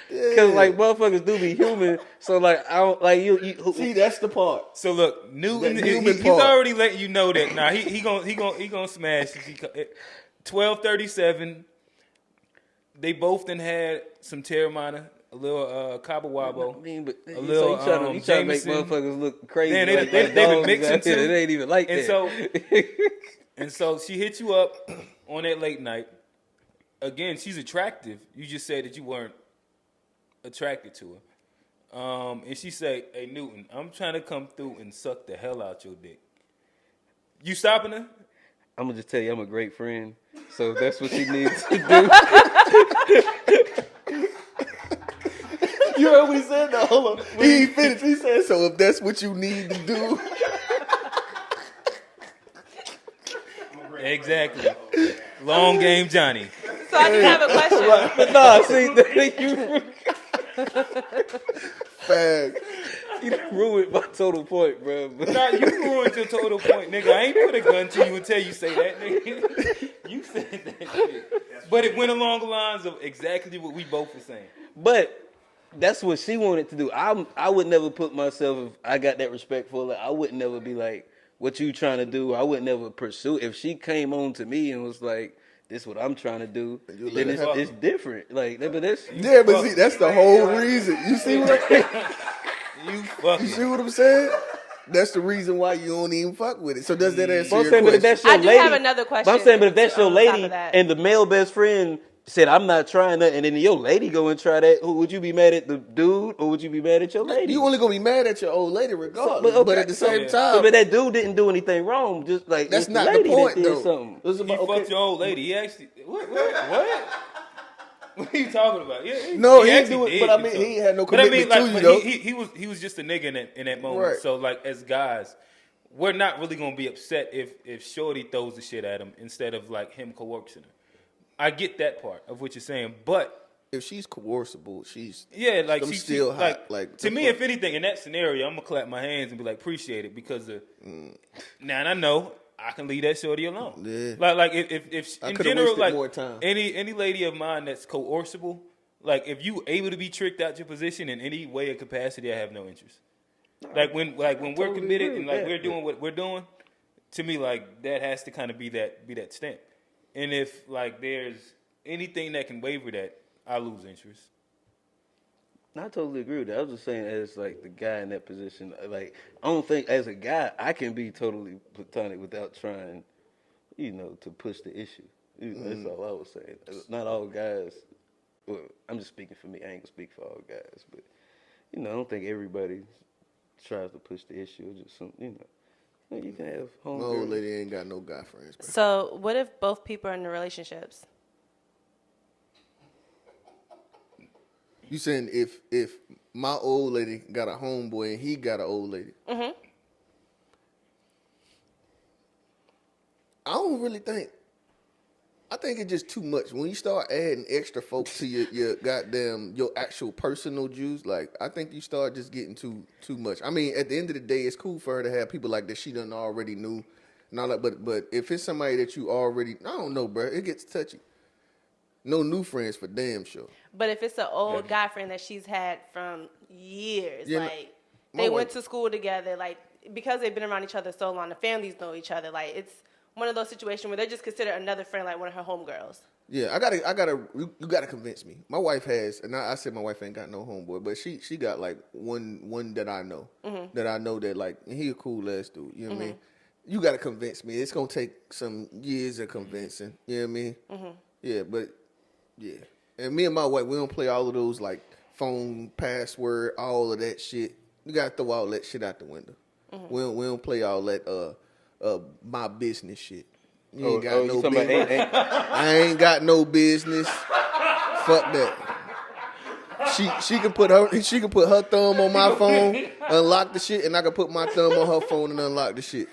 Speaker 1: Yeah.
Speaker 2: Cause like motherfuckers do be human, so like I don't like you.
Speaker 1: See, that's the part.
Speaker 3: So look, Newton,
Speaker 1: The human
Speaker 3: he's
Speaker 1: part.
Speaker 3: already letting you know that. Nah, he gonna smash. 12:37. They both then had some Terramana, a little Cabo Wabo.
Speaker 2: I mean, but
Speaker 3: a little
Speaker 2: so you trying to make
Speaker 3: Jameson.
Speaker 2: motherfuckers look crazy.
Speaker 3: Man,
Speaker 2: like
Speaker 3: they've been mixing too.
Speaker 2: It ain't even like
Speaker 3: And
Speaker 2: that.
Speaker 3: so she hit you up on that late night. Again, she's attractive. You just said that you weren't attracted to her. And she say, "Hey Newton, I'm trying to come through and suck the hell out your dick." You stopping her?
Speaker 2: I'm gonna just tell you, I'm a great friend. So if that's what she needs to do.
Speaker 1: You heard what he said? No, hold on. He ain't finished. He said, so if that's what you need to do.
Speaker 3: Exactly. Long game, Johnny.
Speaker 4: So I just have a question.
Speaker 2: But nah, see,
Speaker 1: Fact.
Speaker 2: you ruined my total point, bro.
Speaker 3: Nah, you ruined your total point, nigga. I ain't put a gun to you until you say that, nigga. You said that shit. But it went along the lines of exactly what we both were saying.
Speaker 2: But that's what she wanted to do. I would never put myself, if I got that respect for her, I would never be like, what you trying to do? I would never pursue. If she came on to me and was like, this is what I'm trying to do, then it's different. Like, but that's...
Speaker 1: Yeah, but see, that's the whole reason. You see what
Speaker 3: You
Speaker 1: see what I'm saying? That's the reason why you don't even fuck with it. So does that answer
Speaker 2: But I'm
Speaker 1: your
Speaker 2: saying, but
Speaker 1: question?
Speaker 2: if that's your
Speaker 4: I do
Speaker 2: lady,
Speaker 4: have another question.
Speaker 2: But I'm saying, but if that's your
Speaker 4: on top
Speaker 2: lady
Speaker 4: of that.
Speaker 2: and the male best friend said, I'm not trying that, and then your lady go and try that, would you be mad at the dude or would you be mad at your lady?
Speaker 1: You only gonna be mad at your old lady regardless.
Speaker 2: So,
Speaker 1: but at the same time,
Speaker 2: so, but that dude didn't do anything wrong. Just like
Speaker 1: that's
Speaker 2: it's
Speaker 1: not
Speaker 2: lady
Speaker 1: the point,
Speaker 2: that did
Speaker 1: though.
Speaker 2: something.
Speaker 1: It's
Speaker 3: He
Speaker 1: about,
Speaker 3: fucked your old lady. He actually... What? What are you talking about? Yeah,
Speaker 1: No, he
Speaker 3: actually
Speaker 1: didn't do it,
Speaker 3: did
Speaker 1: but I
Speaker 3: do
Speaker 1: mean,
Speaker 3: something.
Speaker 1: he had no
Speaker 3: But I mean,
Speaker 1: commitment
Speaker 3: like,
Speaker 1: to you,
Speaker 3: but
Speaker 1: though.
Speaker 3: he was just a nigga in that moment.
Speaker 1: Right.
Speaker 3: So like, as guys, we're not really gonna be upset if Shorty throws the shit at him instead of like him coercing her. I get that part of what you're saying, but
Speaker 1: If she's coercible, she's
Speaker 3: like
Speaker 1: I'm
Speaker 3: she's
Speaker 1: still hot.
Speaker 3: Like to me, if anything, in that scenario, I'm gonna clap my hands and be like, appreciate it because now I know I can leave that shorty alone.
Speaker 1: Yeah.
Speaker 3: Like if
Speaker 1: I
Speaker 3: in
Speaker 1: coulda
Speaker 3: general,
Speaker 1: wasted
Speaker 3: like
Speaker 1: more time.
Speaker 3: any lady of mine that's coercible, like if you able to be tricked out your position in any way or capacity, I have no interest. Like when we're
Speaker 2: totally
Speaker 3: committed
Speaker 2: agree
Speaker 3: and
Speaker 2: with
Speaker 3: like
Speaker 2: that.
Speaker 3: we're doing what we're doing, to me like that has to kind of be that stamp. And if like there's anything that can waver that, I lose interest.
Speaker 2: I totally agree with that. I was just saying, as like the guy in that position, like I don't think as a guy I can be totally platonic without trying, to push the issue. That's all I was saying. Not all guys. Well, I'm just speaking for me. I ain't gonna speak for all guys, but I don't think everybody tries to push the issue. It's just some, you can have home.
Speaker 1: my old lady ain't got no guy friends. Bro.
Speaker 4: So what if both people are in the relationships?
Speaker 1: You saying if my old lady got a homeboy and he got an old lady?
Speaker 4: Mm-hmm.
Speaker 1: I don't really think. I think it's just too much. When you start adding extra folks to your goddamn your actual personal juice, like I think you start just getting too much. I mean, at the end of the day, it's cool for her to have people like that she done already knew, and all that. But if it's somebody that you already, I don't know, bro, it gets touchy. No new friends for damn sure.
Speaker 4: But if it's an old guy friend that she's had from years,
Speaker 1: Yeah,
Speaker 4: like
Speaker 1: my
Speaker 4: they
Speaker 1: wife-
Speaker 4: went to school together, like because they've been around each other so long, the families know each other. Like it's one of those situations where they're just considered another friend, like one of her homegirls.
Speaker 1: Yeah, you gotta convince me. My wife has, and I said my wife ain't got no homeboy, but she got like one that I know, that like he a cool ass dude. You know what I mean? You gotta convince me. It's gonna take some years of convincing. You know what I mean? Yeah, but yeah, and me and my wife, we don't play all of those like phone password, all of that shit. You gotta throw all that shit out the window. We don't play all that my business shit. You ain't got no business. I ain't got no business. Fuck that. She can put her thumb on my phone, unlock the shit, and I can put my thumb on her phone and unlock the shit.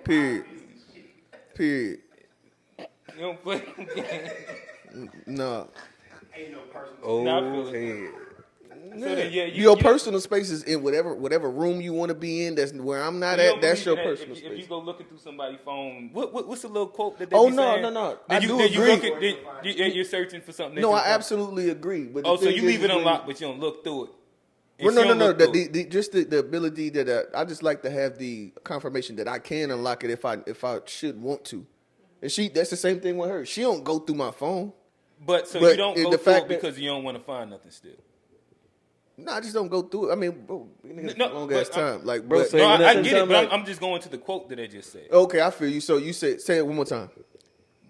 Speaker 1: Period.
Speaker 3: You don't play.
Speaker 1: No.
Speaker 5: Ain't no personal.
Speaker 2: Oh,
Speaker 3: Nah, I feel it.
Speaker 2: hey.
Speaker 3: So then, yeah,
Speaker 1: your personal space is in whatever room you want to be in. That's where I'm not at. That's your personal space.
Speaker 3: If you go looking through somebody's phone, what's the little quote that they
Speaker 1: Oh
Speaker 3: be
Speaker 1: no,
Speaker 3: saying?
Speaker 1: no.
Speaker 3: Did
Speaker 1: I
Speaker 3: you,
Speaker 1: do
Speaker 3: did you
Speaker 1: agree.
Speaker 3: look at, you're searching for something. That
Speaker 1: No,
Speaker 3: you
Speaker 1: I
Speaker 3: find?
Speaker 1: absolutely agree. But
Speaker 3: Oh, so
Speaker 1: thing
Speaker 3: you leave
Speaker 1: is
Speaker 3: it
Speaker 1: when
Speaker 3: unlocked, but you don't look through it.
Speaker 1: Well,
Speaker 3: And she
Speaker 1: no.
Speaker 3: don't look through it.
Speaker 1: Just the ability that I just like to have the confirmation that I can unlock it if I should want to. And that's the same thing with her. She don't go through my phone.
Speaker 3: But
Speaker 1: but
Speaker 3: you don't
Speaker 1: the
Speaker 3: go through
Speaker 1: fact
Speaker 3: it
Speaker 1: that-
Speaker 3: because you don't want to find nothing still.
Speaker 1: No, I just don't go through it. I mean, bro,
Speaker 3: No,
Speaker 1: long ass
Speaker 3: but
Speaker 1: time. Like,
Speaker 2: Bro,
Speaker 1: but,
Speaker 2: say
Speaker 3: No,
Speaker 2: when
Speaker 3: I
Speaker 2: that
Speaker 3: get it,
Speaker 2: time,
Speaker 3: but
Speaker 2: like-
Speaker 3: I'm just going to the quote that I just said.
Speaker 1: okay, I feel you. So you say it one more time.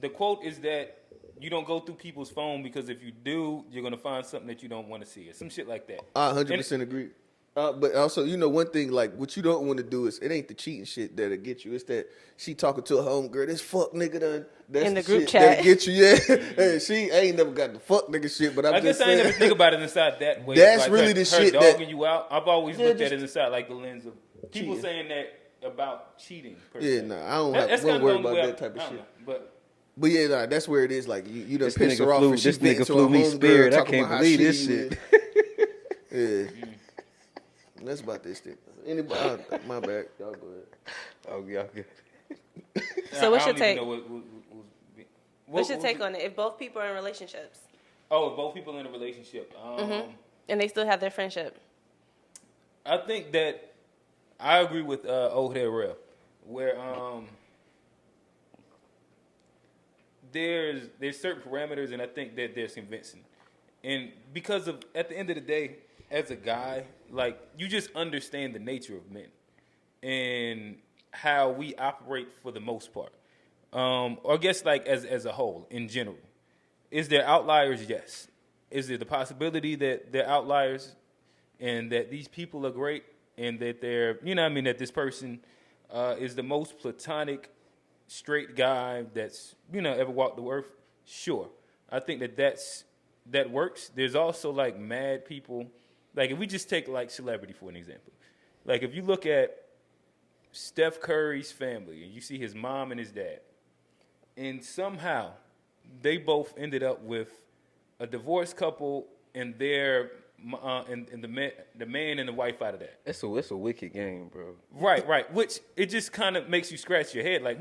Speaker 3: The quote is that you don't go through people's phone because if you do, you're going to find something that you don't want to see or some shit like that.
Speaker 1: I 100% agree. But also, one thing, like, what you don't want to do is, it ain't the cheating shit that'll get you. It's that she talking to her homegirl, this fuck nigga done. That's
Speaker 4: In the group
Speaker 1: shit
Speaker 4: chat.
Speaker 1: that'll get you, yeah. Hey, she ain't never got the fuck nigga shit, but I'm
Speaker 3: I
Speaker 1: just
Speaker 3: guess I ain't
Speaker 1: saying.
Speaker 3: never think about it inside that way.
Speaker 1: That's
Speaker 3: like
Speaker 1: really
Speaker 3: her,
Speaker 1: the
Speaker 3: her
Speaker 1: shit
Speaker 3: dogging
Speaker 1: that-
Speaker 3: you out. I've always
Speaker 1: Yeah,
Speaker 3: looked at
Speaker 1: just-
Speaker 3: it inside like the lens of people
Speaker 1: Cheating.
Speaker 3: saying that about cheating. Per
Speaker 1: Yeah,
Speaker 3: se.
Speaker 1: nah, I don't
Speaker 3: That's
Speaker 1: won't
Speaker 3: kinda
Speaker 1: worry
Speaker 3: the only
Speaker 1: about
Speaker 3: way
Speaker 1: that type of
Speaker 3: I don't
Speaker 1: shit.
Speaker 3: know, But
Speaker 1: But yeah, nah, that's where it is. Like, you done
Speaker 2: This
Speaker 1: pissed her
Speaker 2: nigga
Speaker 1: off.
Speaker 2: flew.
Speaker 1: And she
Speaker 2: This
Speaker 1: bent
Speaker 2: nigga
Speaker 1: to
Speaker 2: flew
Speaker 1: her
Speaker 2: me
Speaker 1: homegirl
Speaker 2: spirit. I
Speaker 1: talking
Speaker 2: can't
Speaker 1: about how
Speaker 2: believe
Speaker 1: shitty
Speaker 2: this
Speaker 1: you
Speaker 2: shit.
Speaker 1: is. Yeah. That's about this thing. Anybody? My bad. Y'all go ahead.
Speaker 2: Oh, y'all good.
Speaker 4: So what's
Speaker 3: I
Speaker 4: your
Speaker 3: don't even
Speaker 4: take?
Speaker 3: know
Speaker 4: What's your
Speaker 3: was
Speaker 4: take
Speaker 3: it?
Speaker 4: on it? If both people are in relationships
Speaker 3: Oh, both people in a relationship.
Speaker 4: and they still have their friendship,
Speaker 3: I think that I agree with Old Head Rail, where there's certain parameters, and I think that there's convincing, and because of at the end of the day, as a guy, like you just understand the nature of men and how we operate for the most part, or I guess like as a whole in general. Is there outliers? Yes. Is there the possibility that they're outliers and that these people are great and that they're, that this person is the most platonic, straight guy that's, ever walked the earth? Sure. I think that works. There's also like mad people. Like if we just take like celebrity for an example. Like if you look at Steph Curry's family and you see his mom and his dad, and somehow they both ended up with a divorced couple and their and the man and the wife out of that.
Speaker 2: It's a wicked game, bro.
Speaker 3: Right. Which it just kind of makes you scratch your head, like,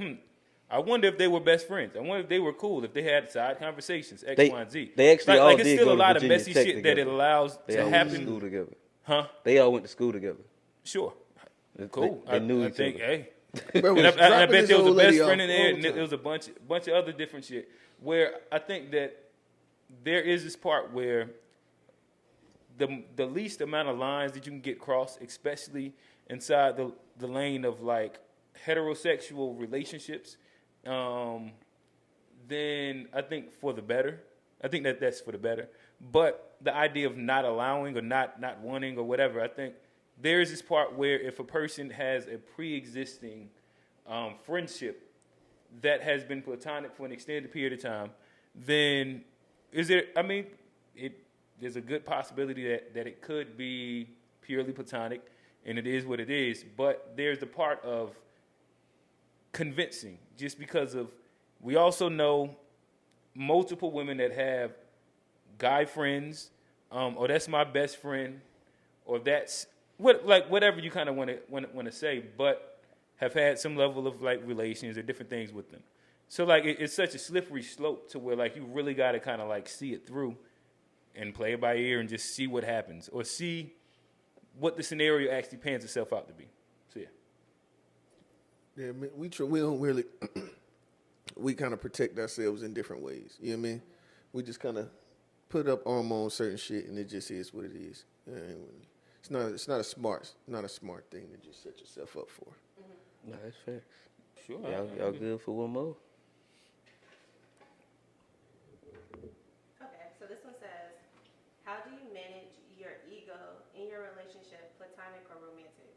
Speaker 3: I wonder if they were best friends. I wonder if they were cool, if they had side conversations, X, Y, and Z.
Speaker 2: They actually all
Speaker 3: like it's
Speaker 2: did
Speaker 3: still
Speaker 2: go
Speaker 3: a
Speaker 2: to
Speaker 3: lot of
Speaker 2: Virginia
Speaker 3: messy
Speaker 2: Tech
Speaker 3: shit
Speaker 2: together.
Speaker 3: that it allows
Speaker 2: They
Speaker 3: to
Speaker 2: all went to
Speaker 3: happen.
Speaker 2: school together.
Speaker 3: Huh?
Speaker 2: They all went to school together.
Speaker 3: Sure. Cool.
Speaker 2: They knew
Speaker 3: I
Speaker 2: each
Speaker 3: think,
Speaker 2: other.
Speaker 3: hey.
Speaker 1: Bro,
Speaker 3: And I
Speaker 1: dropping
Speaker 3: bet
Speaker 1: this
Speaker 3: there was a
Speaker 1: old
Speaker 3: best
Speaker 1: lady
Speaker 3: friend
Speaker 1: off
Speaker 3: in there,
Speaker 1: all
Speaker 3: and
Speaker 1: the
Speaker 3: there was a bunch of other different shit. Where I think that there is this part where the least amount of lines that you can get crossed, especially inside the lane of like heterosexual relationships, then I think for the better. I think that's for the better. But the idea of not allowing or not wanting or whatever, I think there is this part where if a person has a pre-existing friendship that has been platonic for an extended period of time, then there's a good possibility that it could be purely platonic, and it is what it is. But there's the part of convincing, just because of we also know multiple women that have guy friends, or that's my best friend, or that's whatever you kind of want to say, but have had some level of like relations or different things with them. So like it's such a slippery slope to where like you really got to kind of like see it through and play it by ear and just see what happens or see what the scenario actually pans itself out to be. So
Speaker 1: Yeah, man, we don't really we kind of protect ourselves in different ways. You know what I mean? We just kind of put up armor on certain shit, and it just is what it is. It's not a smart thing to just set yourself up for.
Speaker 2: No, that's fair.
Speaker 3: Sure.
Speaker 2: Y'all good for one more?
Speaker 4: Okay, so this one says, how do you manage your ego in your relationship, platonic or romantic?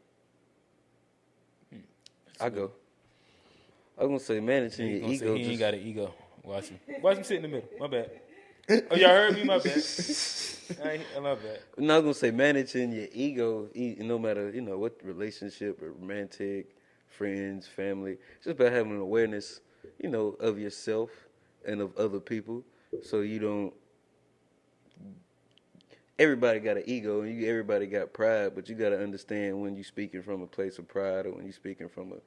Speaker 2: I go. I'm gonna say managing your
Speaker 3: He
Speaker 2: ego.
Speaker 3: ain't got an ego. Watch him sit in the middle. My bad. Oh, y'all heard me? My bad. My bad.
Speaker 2: I'm not gonna say managing your ego, no matter what relationship or romantic, friends, family. It's just about having an awareness, of yourself and of other people, so you don't everybody got an ego and everybody got pride, but you got to understand when you're speaking from a place of pride or when you're speaking from a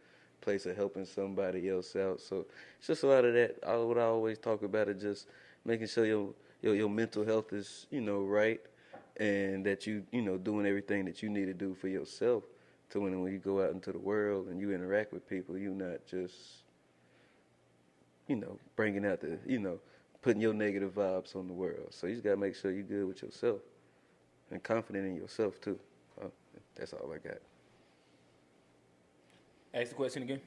Speaker 2: place of helping somebody else out. So it's just a lot of that. What I always talk about is just making sure your mental health is, right, and that you doing everything that you need to do for yourself to when you go out into the world and you interact with people, you're not just, bringing out putting your negative vibes on the world. So you just got to make sure you're good with yourself and confident in yourself too. That's all I got.
Speaker 3: Ask the question again.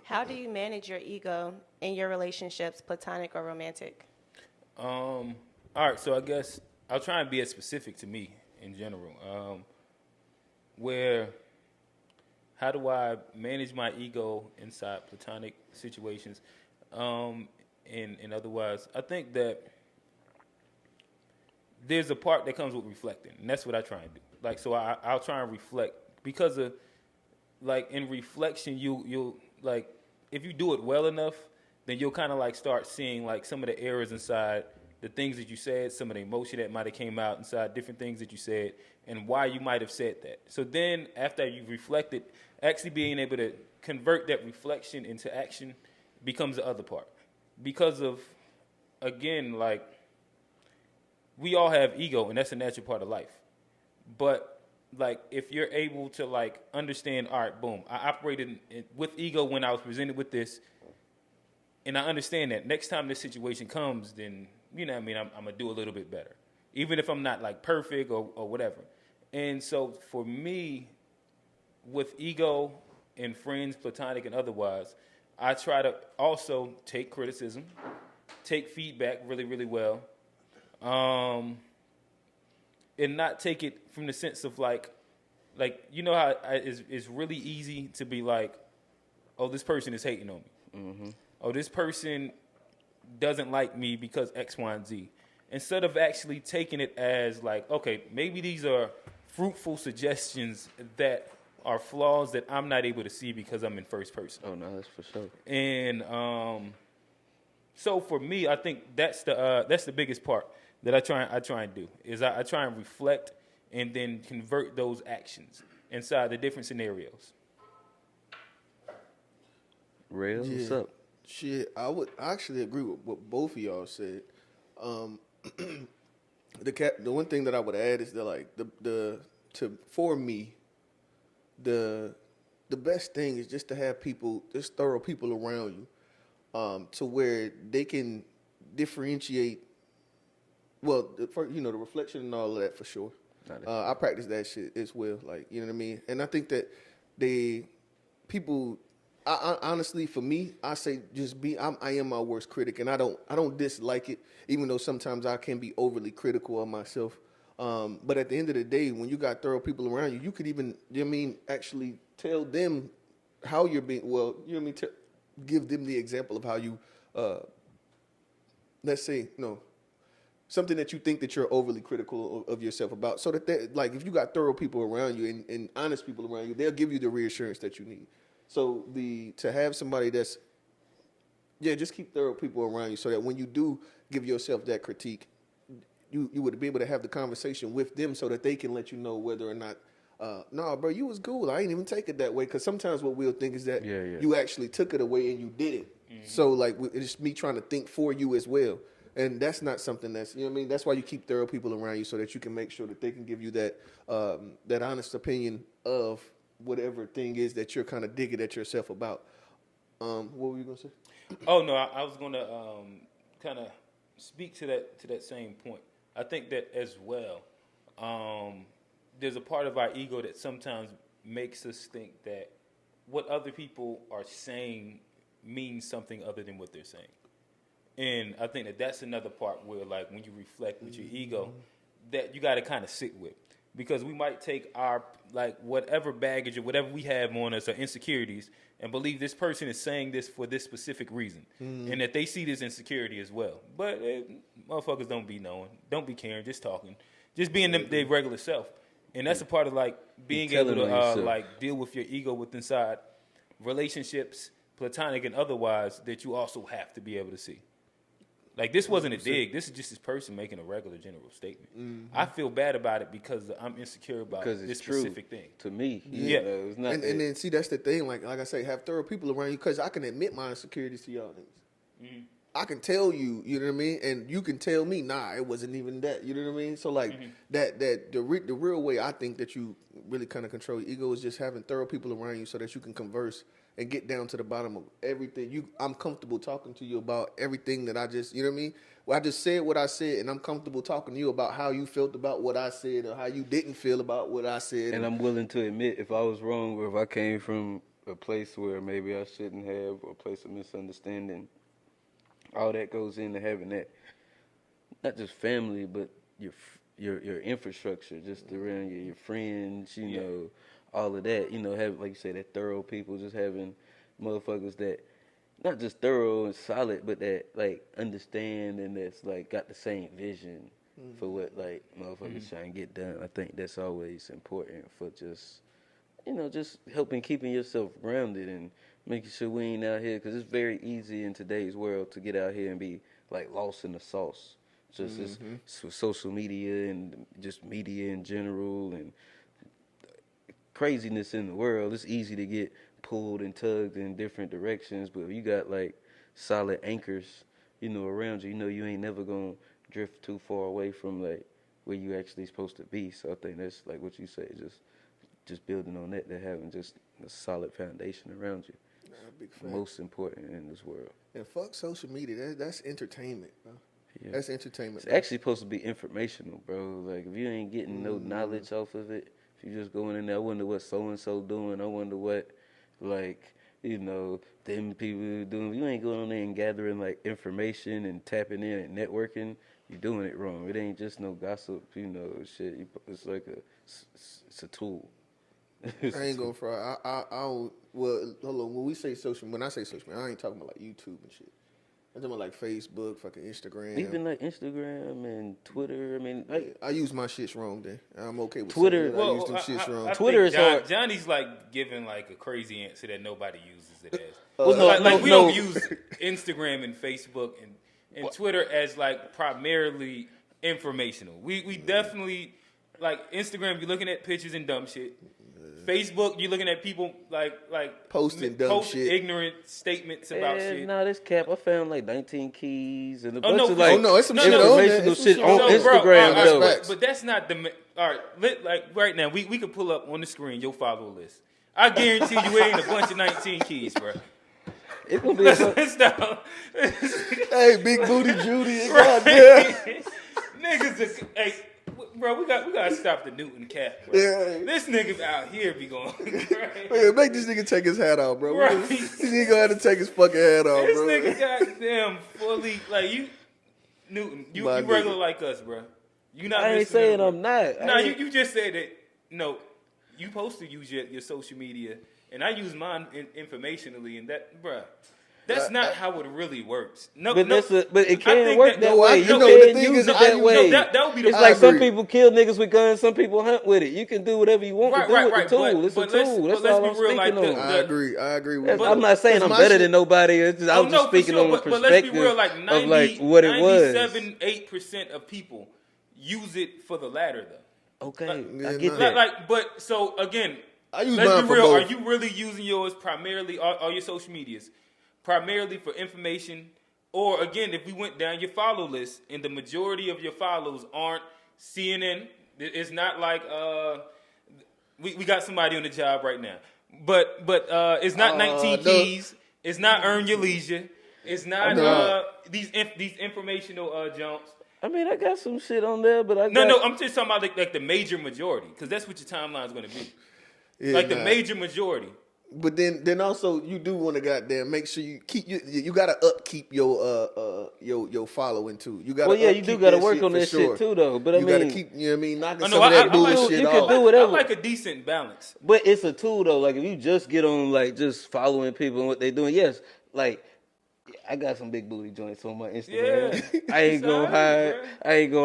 Speaker 4: How do you manage your ego in your relationships, platonic or romantic?
Speaker 3: All right, so I guess I'll try and be as specific to me in general. How do I manage my ego inside platonic situations? And otherwise, I think that there's a part that comes with reflecting, and that's what I try and do. Like, so I'll try and reflect because of, like, in reflection, you'll like, if you do it well enough, then you'll kind of like start seeing like some of the errors inside the things that you said, some of the emotion that might have came out inside different things that you said, and why you might have said that. So then, after you've reflected, actually being able to convert that reflection into action becomes the other part. Because of, again, like, we all have ego, and that's a natural part of life. But, like, if you're able to, like, understand, all right, boom, I operated with ego when I was presented with this, and I understand that next time this situation comes, then, you know what I mean, I'm going to do a little bit better. Even if I'm not, like, perfect or whatever. And so, for me, with ego and friends, platonic and otherwise, I try to also take criticism, take feedback really, really well, and not take it from the sense of like you know how it's really easy to be like, oh, this person is hating on me. Mm-hmm. Oh, this person doesn't like me because X, Y, and Z. Instead of actually taking it as like, okay, maybe these are fruitful suggestions that are flaws that I'm not able to see because I'm in first person.
Speaker 2: Oh no, that's for sure.
Speaker 3: And so for me, I think that's the biggest part that I try and do is I try and reflect and then convert those actions inside the different scenarios.
Speaker 2: Rails, what's up?
Speaker 1: Shit, I actually agree with what both of y'all said. The one thing that I would add is that like for me, the best thing is just to have people, just thorough people around you, to where they can differentiate. Well, the reflection and all of that for sure. I practice that shit as well. Like, you know what I mean? And I think that I honestly, for me, I say just I am my worst critic, and I don't dislike it, even though sometimes I can be overly critical of myself. But at the end of the day, when you got thorough people around you, you could even, actually tell them how you're being, give them the example of how you, let's say, something that you think that you're overly critical of yourself about, so that like if you got thorough people around you and honest people around you, they'll give you the reassurance that you need. So to have somebody that's, just keep thorough people around you so that when you do give yourself that critique, you would be able to have the conversation with them so that they can let you know whether or not, nah, bro, you was cool. I ain't even take it that way. Because sometimes what we'll think is that you actually took it away and you did it. Mm-hmm. So like it's me trying to think for you as well. And that's not something that's, that's why you keep thorough people around you so that you can make sure that they can give you that that honest opinion of whatever thing is that you're kind of digging at yourself about. What were you going to say?
Speaker 3: Oh, no, I was going to kind of speak to that same point. I think that as well, there's a part of our ego that sometimes makes us think that what other people are saying means something other than what they're saying. And I think that that's another part where, like, when you reflect with your ego, that you got to kind of sit with. Because we might take our, like, whatever baggage or whatever we have on us or insecurities and believe this person is saying this for this specific reason. And that they see this insecurity as well. But motherfuckers don't be knowing. Don't be caring. Just talking. Just being their regular self. And that's a part of, like, being able to, like, deal with your ego with inside relationships, platonic and otherwise, that you also have to be able to see. Like, this wasn't a dig. This is just this person making a regular general statement. Mm-hmm. I feel bad about it because I'm insecure about this specific thing.
Speaker 2: To me.
Speaker 3: Yeah.
Speaker 2: It's not
Speaker 1: and then, see, that's the thing. Like I say, have thorough people around you because I can admit my insecurities to y'all niggas. Mm-hmm. I can tell you, you know what I mean? And you can tell me, nah, it wasn't even that. You know what I mean? So, like, the real way I think that you really kind of control your ego is just having thorough people around you so that you can converse and get down to the bottom of everything. I'm comfortable talking to you about everything that I just, you know what I mean? Well, I just said what I said, and I'm comfortable talking to you about how you felt about what I said or how you didn't feel about what I said.
Speaker 2: And I'm willing to admit if I was wrong or if I came from a place where maybe I shouldn't have or a place of misunderstanding. All that goes into having that, not just family, but your infrastructure, just around your friends, you know, all of that. You know, have, like you say, that thorough people, just having motherfuckers that not just thorough and solid, but that like understand and that's like got the same vision for what like motherfuckers trying to get done. I think that's always important for just, you know, just helping keeping yourself grounded and making sure we ain't out here, because it's very easy in today's world to get out here and be like lost in the sauce. Just it's with social media and just media in general and craziness in the world. It's easy to get pulled and tugged in different directions, but if you got like solid anchors, you know, around you, you know, you ain't never gonna drift too far away from like where you actually supposed to be. So I think that's like what you say, just building on that, having just a solid foundation around you. Big most important in this world.
Speaker 1: And fuck social media. That's entertainment, bro. Yeah. That's entertainment.
Speaker 2: It's actually supposed to be informational, bro. Like if you ain't getting no knowledge off of it, if you just going in there, I wonder what so and so doing. I wonder what, like, you know, them people doing. If you ain't going on there and gathering like information and tapping in and networking, you're doing it wrong. It ain't just no gossip, you know, shit. It's like it's a tool.
Speaker 1: I ain't gonna fry. I don't. Well, hold on. When I say social media, I ain't talking about like YouTube and shit. I'm talking about like Facebook, fucking Instagram.
Speaker 2: Even like Instagram and Twitter. I mean, like,
Speaker 1: I use my shits wrong. Then I'm okay with
Speaker 2: Twitter.
Speaker 1: I use them shits wrong.
Speaker 3: Twitter is hard. Johnny's like giving like a crazy answer that nobody uses it as. We don't use Instagram and Facebook and Twitter as like primarily informational. We definitely like Instagram. You're looking at pictures and dumb shit. Facebook, you're looking at people like
Speaker 1: posting dumb shit,
Speaker 3: ignorant statements about shit.
Speaker 2: No, this cap. I found like 19 keys and a
Speaker 1: bunch
Speaker 2: of like
Speaker 1: it's some shit on there.
Speaker 2: Informational shit on Instagram.
Speaker 3: But that's not the all right. Like right now, we can pull up on the screen your follow list. I guarantee you ain't a bunch of 19 keys, bro.
Speaker 2: It's gonna be
Speaker 1: hey, big booty Judy, goddamn
Speaker 3: niggas. Hey. Bro, we gotta stop the Newton cap, bro. Yeah. This nigga out here be going.
Speaker 1: Right? Make this nigga take his hat off, bro.
Speaker 3: Right.
Speaker 1: This nigga gonna have to take his fucking hat off,
Speaker 3: this
Speaker 1: bro.
Speaker 3: This nigga goddamn fully like you, Newton. You regular like us, bro. You not.
Speaker 2: I ain't saying I'm not.
Speaker 3: No, you just said that. No, you supposed to use your social media, and I use mine informationally, and that, bro. That's not how it really works. No,
Speaker 2: but it can't work that way. You
Speaker 1: can't
Speaker 2: use it that way.
Speaker 3: That would be the
Speaker 2: it's like some people kill niggas with guns, some people hunt with it. You can do whatever you want to do with the tool. It's a tool. That's all I'm speaking on.
Speaker 1: I agree with you.
Speaker 2: I'm not saying I'm better than nobody. I'm just speaking on the perspective
Speaker 3: but let's be real, like 90,
Speaker 2: of like what it was.
Speaker 3: 97-8% of people use it for the latter, though.
Speaker 2: Okay, I get that.
Speaker 3: But so again,
Speaker 1: let's be
Speaker 3: real.
Speaker 1: Both.
Speaker 3: Are you really using yours primarily, all your social medias? Primarily for information, or again, if we went down your follow list and the majority of your follows aren't CNN, it's not like we got somebody on the job right now, but it's not 19 keys, it's not earn your leisure, it's not these informational jumps.
Speaker 2: I mean, I got some shit on there, but
Speaker 3: No, I'm just talking about like the major majority, because that's what your timeline is going to be, the major majority.
Speaker 1: But then also you do want to goddamn make sure you keep you gotta upkeep your following too. You gotta
Speaker 2: you do gotta work on that shit too though. But
Speaker 1: you gotta keep knocking some of that bullshit
Speaker 2: you
Speaker 1: off.
Speaker 2: can do whatever.
Speaker 3: I like a decent balance.
Speaker 2: But it's a tool though. Like if you just get on like just following people and what they're doing, yes, like I got some big booty joints on my Instagram.
Speaker 3: Yeah.
Speaker 2: I ain't gonna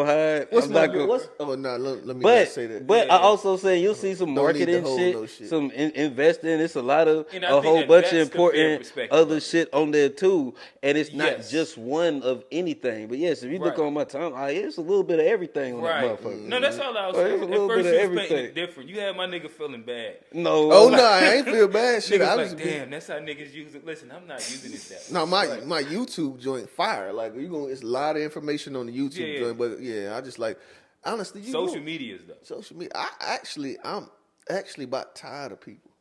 Speaker 2: hide.
Speaker 1: What's
Speaker 2: I'm
Speaker 1: my
Speaker 2: not gonna.
Speaker 1: Oh no, let me not say that.
Speaker 2: But I also say you'll see some
Speaker 1: Don't need to
Speaker 2: marketing
Speaker 1: hold
Speaker 2: shit,
Speaker 1: no shit.
Speaker 2: some investing. It's a lot of
Speaker 3: And I
Speaker 2: a
Speaker 3: think
Speaker 2: whole
Speaker 3: that
Speaker 2: bunch
Speaker 3: that's
Speaker 2: of
Speaker 3: the fair
Speaker 2: important
Speaker 3: perspective
Speaker 2: other
Speaker 3: of it.
Speaker 2: shit on there too. And it's not
Speaker 3: Yes.
Speaker 2: just one of anything. But yes, if you look
Speaker 3: Right.
Speaker 2: on my timeline, it's a little bit of everything on
Speaker 3: Right.
Speaker 2: that motherfucker.
Speaker 3: No, that's all I was
Speaker 2: Well,
Speaker 3: saying.
Speaker 2: it's a
Speaker 3: At
Speaker 2: little
Speaker 3: first,
Speaker 2: bit
Speaker 3: you
Speaker 2: of
Speaker 3: was painting it
Speaker 2: everything.
Speaker 3: different. You had my nigga feeling bad.
Speaker 2: No.
Speaker 1: Oh no, I ain't feel bad. Shit,
Speaker 3: Niggas
Speaker 1: I
Speaker 3: like,
Speaker 1: was
Speaker 3: damn, that's how niggas use it. Listen, I'm not using it that way.
Speaker 1: No, my YouTube joint fire. Like it's a lot of information on the YouTube
Speaker 3: Yeah.
Speaker 1: joint, but yeah, I just like honestly,
Speaker 3: Social medias, though.
Speaker 1: social media. I'm actually about tired of people.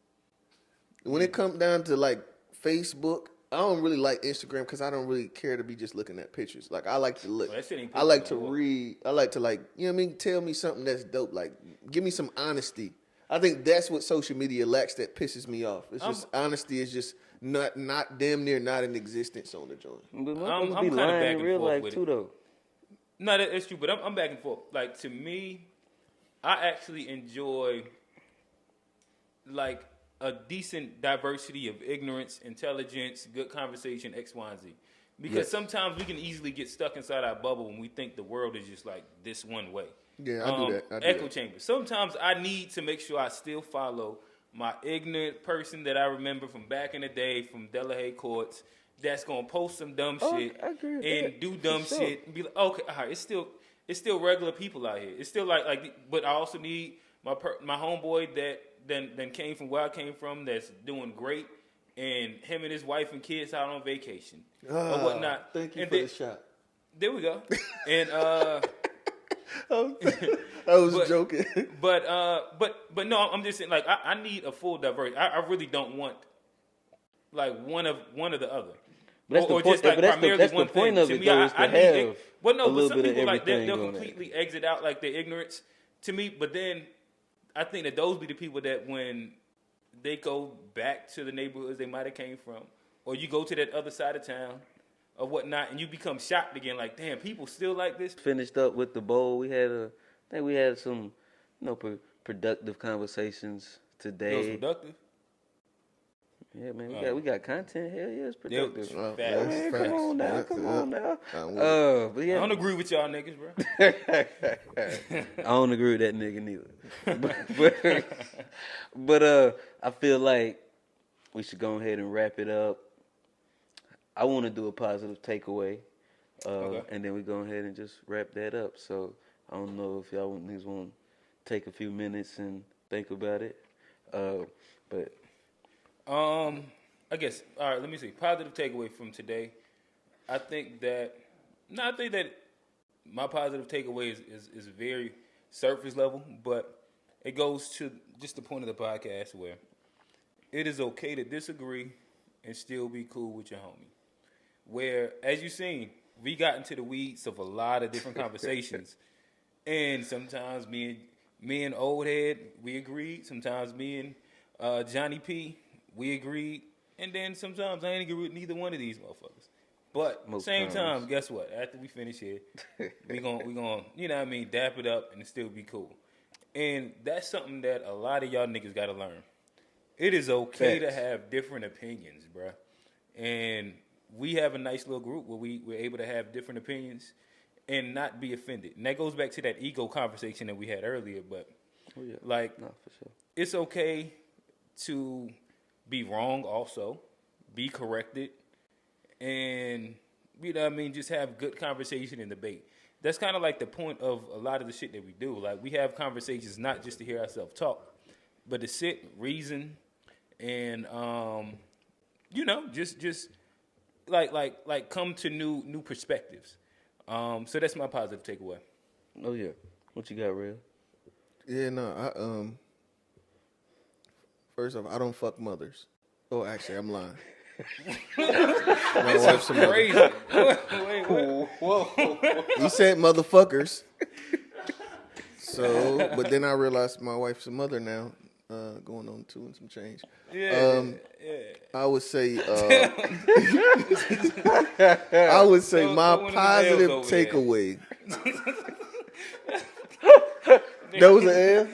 Speaker 1: When it comes down to like Facebook, I don't really like Instagram because I don't really care to be just looking at pictures. Like I like to look.
Speaker 3: Well, that shit ain't
Speaker 1: I like
Speaker 3: pictures
Speaker 1: to
Speaker 3: no more.
Speaker 1: read. I like to like you know what I mean. Tell me something that's dope. Like give me some honesty. I think that's what social media lacks. That pisses me off. It's just honesty is just not damn near not in existence on the joint.
Speaker 2: But
Speaker 3: I'm
Speaker 2: motherfuckers be
Speaker 3: kinda
Speaker 2: lying
Speaker 3: back
Speaker 2: in
Speaker 3: and
Speaker 2: real
Speaker 3: forth
Speaker 2: life
Speaker 3: with
Speaker 2: too,
Speaker 3: it.
Speaker 2: though.
Speaker 3: No, that's true, but I'm back and forth. Like, to me, I actually enjoy, like, a decent diversity of ignorance, intelligence, good conversation, X, Y, and Z. Because
Speaker 1: Yes.
Speaker 3: sometimes we can easily get stuck inside our bubble when we think the world is just, like, this one way.
Speaker 1: Yeah, I do that. I do
Speaker 3: Echo
Speaker 1: that.
Speaker 3: chamber. Sometimes I need to make sure I still follow my ignorant person that I remember from back in the day from Delahaye courts that's gonna post some dumb shit
Speaker 2: I agree with
Speaker 3: and
Speaker 2: that,
Speaker 3: do
Speaker 2: for
Speaker 3: dumb
Speaker 2: sure.
Speaker 3: shit and be like, okay, all right, it's still regular people out here. It's still like, but I also need my homeboy that then came from where I came from that's doing great, and him and his wife and kids out on vacation or whatnot.
Speaker 1: Thank you
Speaker 3: And
Speaker 1: for
Speaker 3: then-
Speaker 1: the shot.
Speaker 3: There we go. And
Speaker 1: I was
Speaker 3: But-
Speaker 1: joking.
Speaker 3: But no, I'm just saying, like, I need a full diversity. I really don't want like one of the other.
Speaker 2: But that's the
Speaker 3: Or
Speaker 2: point-
Speaker 3: just like
Speaker 2: but that's the-
Speaker 3: primarily
Speaker 2: that's the
Speaker 3: one
Speaker 2: point
Speaker 3: thing.
Speaker 2: of
Speaker 3: To
Speaker 2: it,
Speaker 3: me,
Speaker 2: though, is to
Speaker 3: I need
Speaker 2: have
Speaker 3: well, no,
Speaker 2: a
Speaker 3: but
Speaker 2: little
Speaker 3: some
Speaker 2: bit of
Speaker 3: people like
Speaker 2: everything
Speaker 3: they'll
Speaker 2: going on.
Speaker 3: completely exit out like their ignorance to me. But then I think that those be the people that when they go back to the neighborhoods they might have came from, or you go to that other side of town or whatnot, and you become shocked again. Like, damn, people still like this.
Speaker 2: Finished up with the bowl. I think we had some, productive conversations
Speaker 3: It was
Speaker 2: today.
Speaker 3: productive.
Speaker 2: Yeah, man, we got content. Hell yeah, it's productive.
Speaker 1: Well,
Speaker 3: Facts.
Speaker 1: that's
Speaker 2: Man,
Speaker 1: facts.
Speaker 2: come on now,
Speaker 1: That's
Speaker 2: come
Speaker 1: it.
Speaker 2: on now.
Speaker 1: I'm with it.
Speaker 2: But
Speaker 3: I
Speaker 2: yeah,
Speaker 3: don't agree with y'all niggas, bro.
Speaker 2: I don't agree with that nigga neither. but I feel like we should go ahead and wrap it up. I want to do a positive takeaway,
Speaker 3: Okay.
Speaker 2: and then we go ahead and just wrap that up. So I don't know if y'all niggas want to take a few minutes and think about it. But
Speaker 3: I guess. All right. Let me see. Positive takeaway from today. I think that my positive takeaway is very surface level, but it goes to just the point of the podcast where it is okay to disagree and still be cool with your homie. Where, as you've seen, we got into the weeds of a lot of different conversations, and sometimes me and Old Head, we agreed. Sometimes me and Johnny P, we agreed. And then sometimes I ain't agree with neither one of these motherfuckers. But
Speaker 2: Most
Speaker 3: same
Speaker 2: times.
Speaker 3: time, guess what? After we finish here, we gonna you know what I mean, dap it up and still be cool. And that's something that a lot of y'all niggas gotta learn. It is okay to
Speaker 2: Facts.
Speaker 3: have different opinions, bruh. And we have a nice little group where we're able to have different opinions and not be offended. And that goes back to that ego conversation that we had earlier. But
Speaker 2: Oh, yeah.
Speaker 3: like,
Speaker 2: No, for sure.
Speaker 3: it's okay to be wrong also, be corrected, and, you know what I mean, just have good conversation and debate. That's kind of like the point of a lot of the shit that we do. Like, we have conversations not just to hear ourselves talk, but to sit, reason, and, just like come to new perspectives. So that's my positive takeaway.
Speaker 2: Oh yeah. What you got, Real?
Speaker 1: Yeah, no, first off, I don't fuck mothers. Oh, actually, I'm lying. My wife's a mother.
Speaker 3: Crazy. Wait.
Speaker 2: Whoa.
Speaker 1: You said motherfuckers. So, but then I realized my wife's a mother now, going on 2 and some change.
Speaker 3: Yeah.
Speaker 1: I would say, my
Speaker 3: one of the
Speaker 1: positive
Speaker 3: L's over there.
Speaker 1: takeaway. That was an L?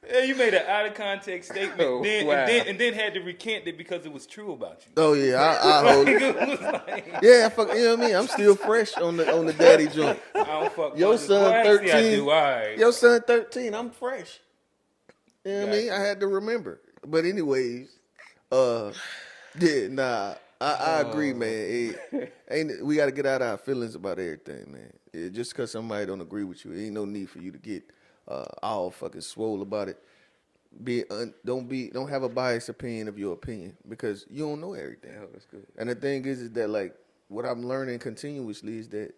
Speaker 3: Yeah, you made an out of context statement,
Speaker 2: Oh, wow.
Speaker 3: and then had to recant it because it was true about you.
Speaker 1: Oh yeah, I hold it.
Speaker 3: It was like,
Speaker 1: Yeah, you know what I mean. I'm still fresh on the daddy joint.
Speaker 3: I don't fuck
Speaker 1: Your
Speaker 3: mothers.
Speaker 1: son
Speaker 3: Well, actually,
Speaker 1: 13.
Speaker 3: I do. All right.
Speaker 1: Your son 13. I'm fresh. You know what I mean?
Speaker 3: Gotcha.
Speaker 1: I had to remember. But anyways, yeah, nah. I agree, man. We got to get out our feelings about everything, man. Just because somebody don't agree with you, ain't no need for you to get all fucking swole about it. Don't have a biased opinion of your opinion because you don't know everything.
Speaker 2: Yeah, that's good.
Speaker 1: And the thing is that like what I'm learning continuously is that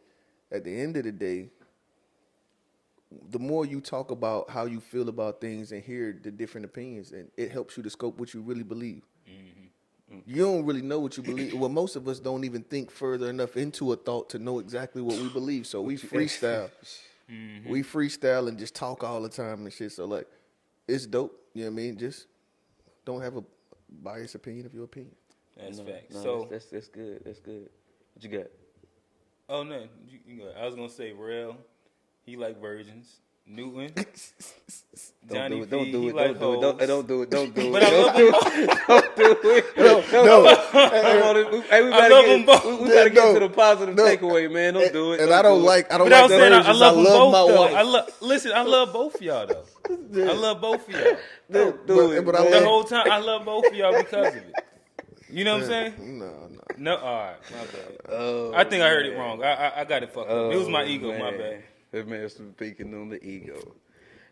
Speaker 1: at the end of the day, the more you talk about how you feel about things and hear the different opinions, and it helps you to scope what you really believe. Mm-hmm. You don't really know what you believe. Well, most of us don't even think further enough into a thought to know exactly what we believe. So we freestyle. Mm-hmm. We freestyle and just talk all the time and shit. So like, it's dope. You know what I mean? Just don't have a biased opinion of your opinion.
Speaker 3: That's facts.
Speaker 2: No,
Speaker 3: So
Speaker 2: that's good. That's good. What you got?
Speaker 3: oh no, I was gonna say Rel. He like virgins. Newton. Johnny
Speaker 2: Don't
Speaker 3: P,
Speaker 2: do
Speaker 3: he
Speaker 2: it.
Speaker 3: like
Speaker 2: Don't do it. Don't do it. Don't do it.
Speaker 3: But I love them both.
Speaker 2: Don't do it. No. Hey, we
Speaker 3: I love them both.
Speaker 2: We gotta get to the positive takeaway, man. Don't do it.
Speaker 1: And I don't like
Speaker 3: But I was saying I love them both
Speaker 1: my
Speaker 3: though.
Speaker 1: wife.
Speaker 3: Listen, I love both of y'all though. I love both of y'all.
Speaker 2: Don't do it.
Speaker 1: But I
Speaker 3: The
Speaker 1: love
Speaker 3: whole time I love both of y'all because of it. You know what I'm saying?
Speaker 1: No.
Speaker 3: No, all right, my bad. I think I heard it wrong. I got it fucked up. It was my ego, my bad.
Speaker 2: That man's speaking on the ego.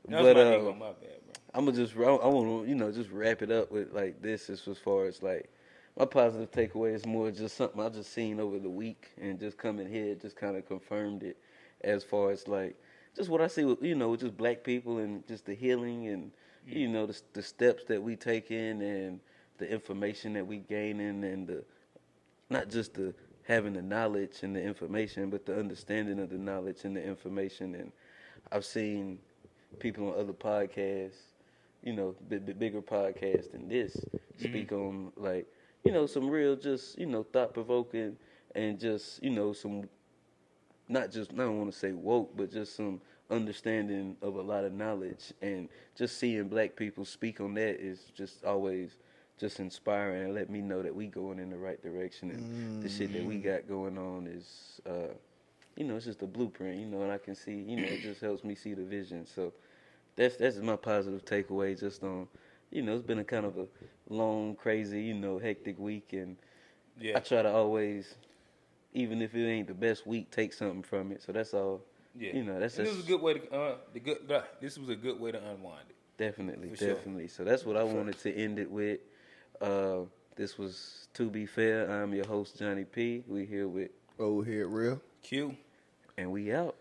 Speaker 3: That was my ego, my bad, bro.
Speaker 2: I'm gonna I want to just wrap it up with like this as far as like my positive takeaway is more just something I just seen over the week and just coming here just kind of confirmed it as far as like just what I see with with just black people and just the healing and the steps that we take in and the information that we gain in and the not just the having the knowledge and the information, but the understanding of the knowledge and the information. And I've seen people on other podcasts, bigger podcasts than this, speak on like, some real just, thought provoking and just, some I don't want to say woke, but just some understanding of a lot of knowledge. And just seeing black people speak on that is just always just inspiring and let me know that we going in the right direction and the shit that we got going on is it's just a blueprint, and I can see, it just helps me see the vision. So that's my positive takeaway just on, it's been a kind of a long, crazy, hectic week and I try to always, even if it ain't the best week, take something from it. So that's all. Yeah. This was a good way to
Speaker 3: this was a good way to unwind it.
Speaker 2: Definitely.
Speaker 3: Sure.
Speaker 2: So that's what I wanted to end it with. This was To Be Fair. I'm your host, Johnny P. We here with
Speaker 1: Old Head Real.
Speaker 3: Q.
Speaker 2: And we out.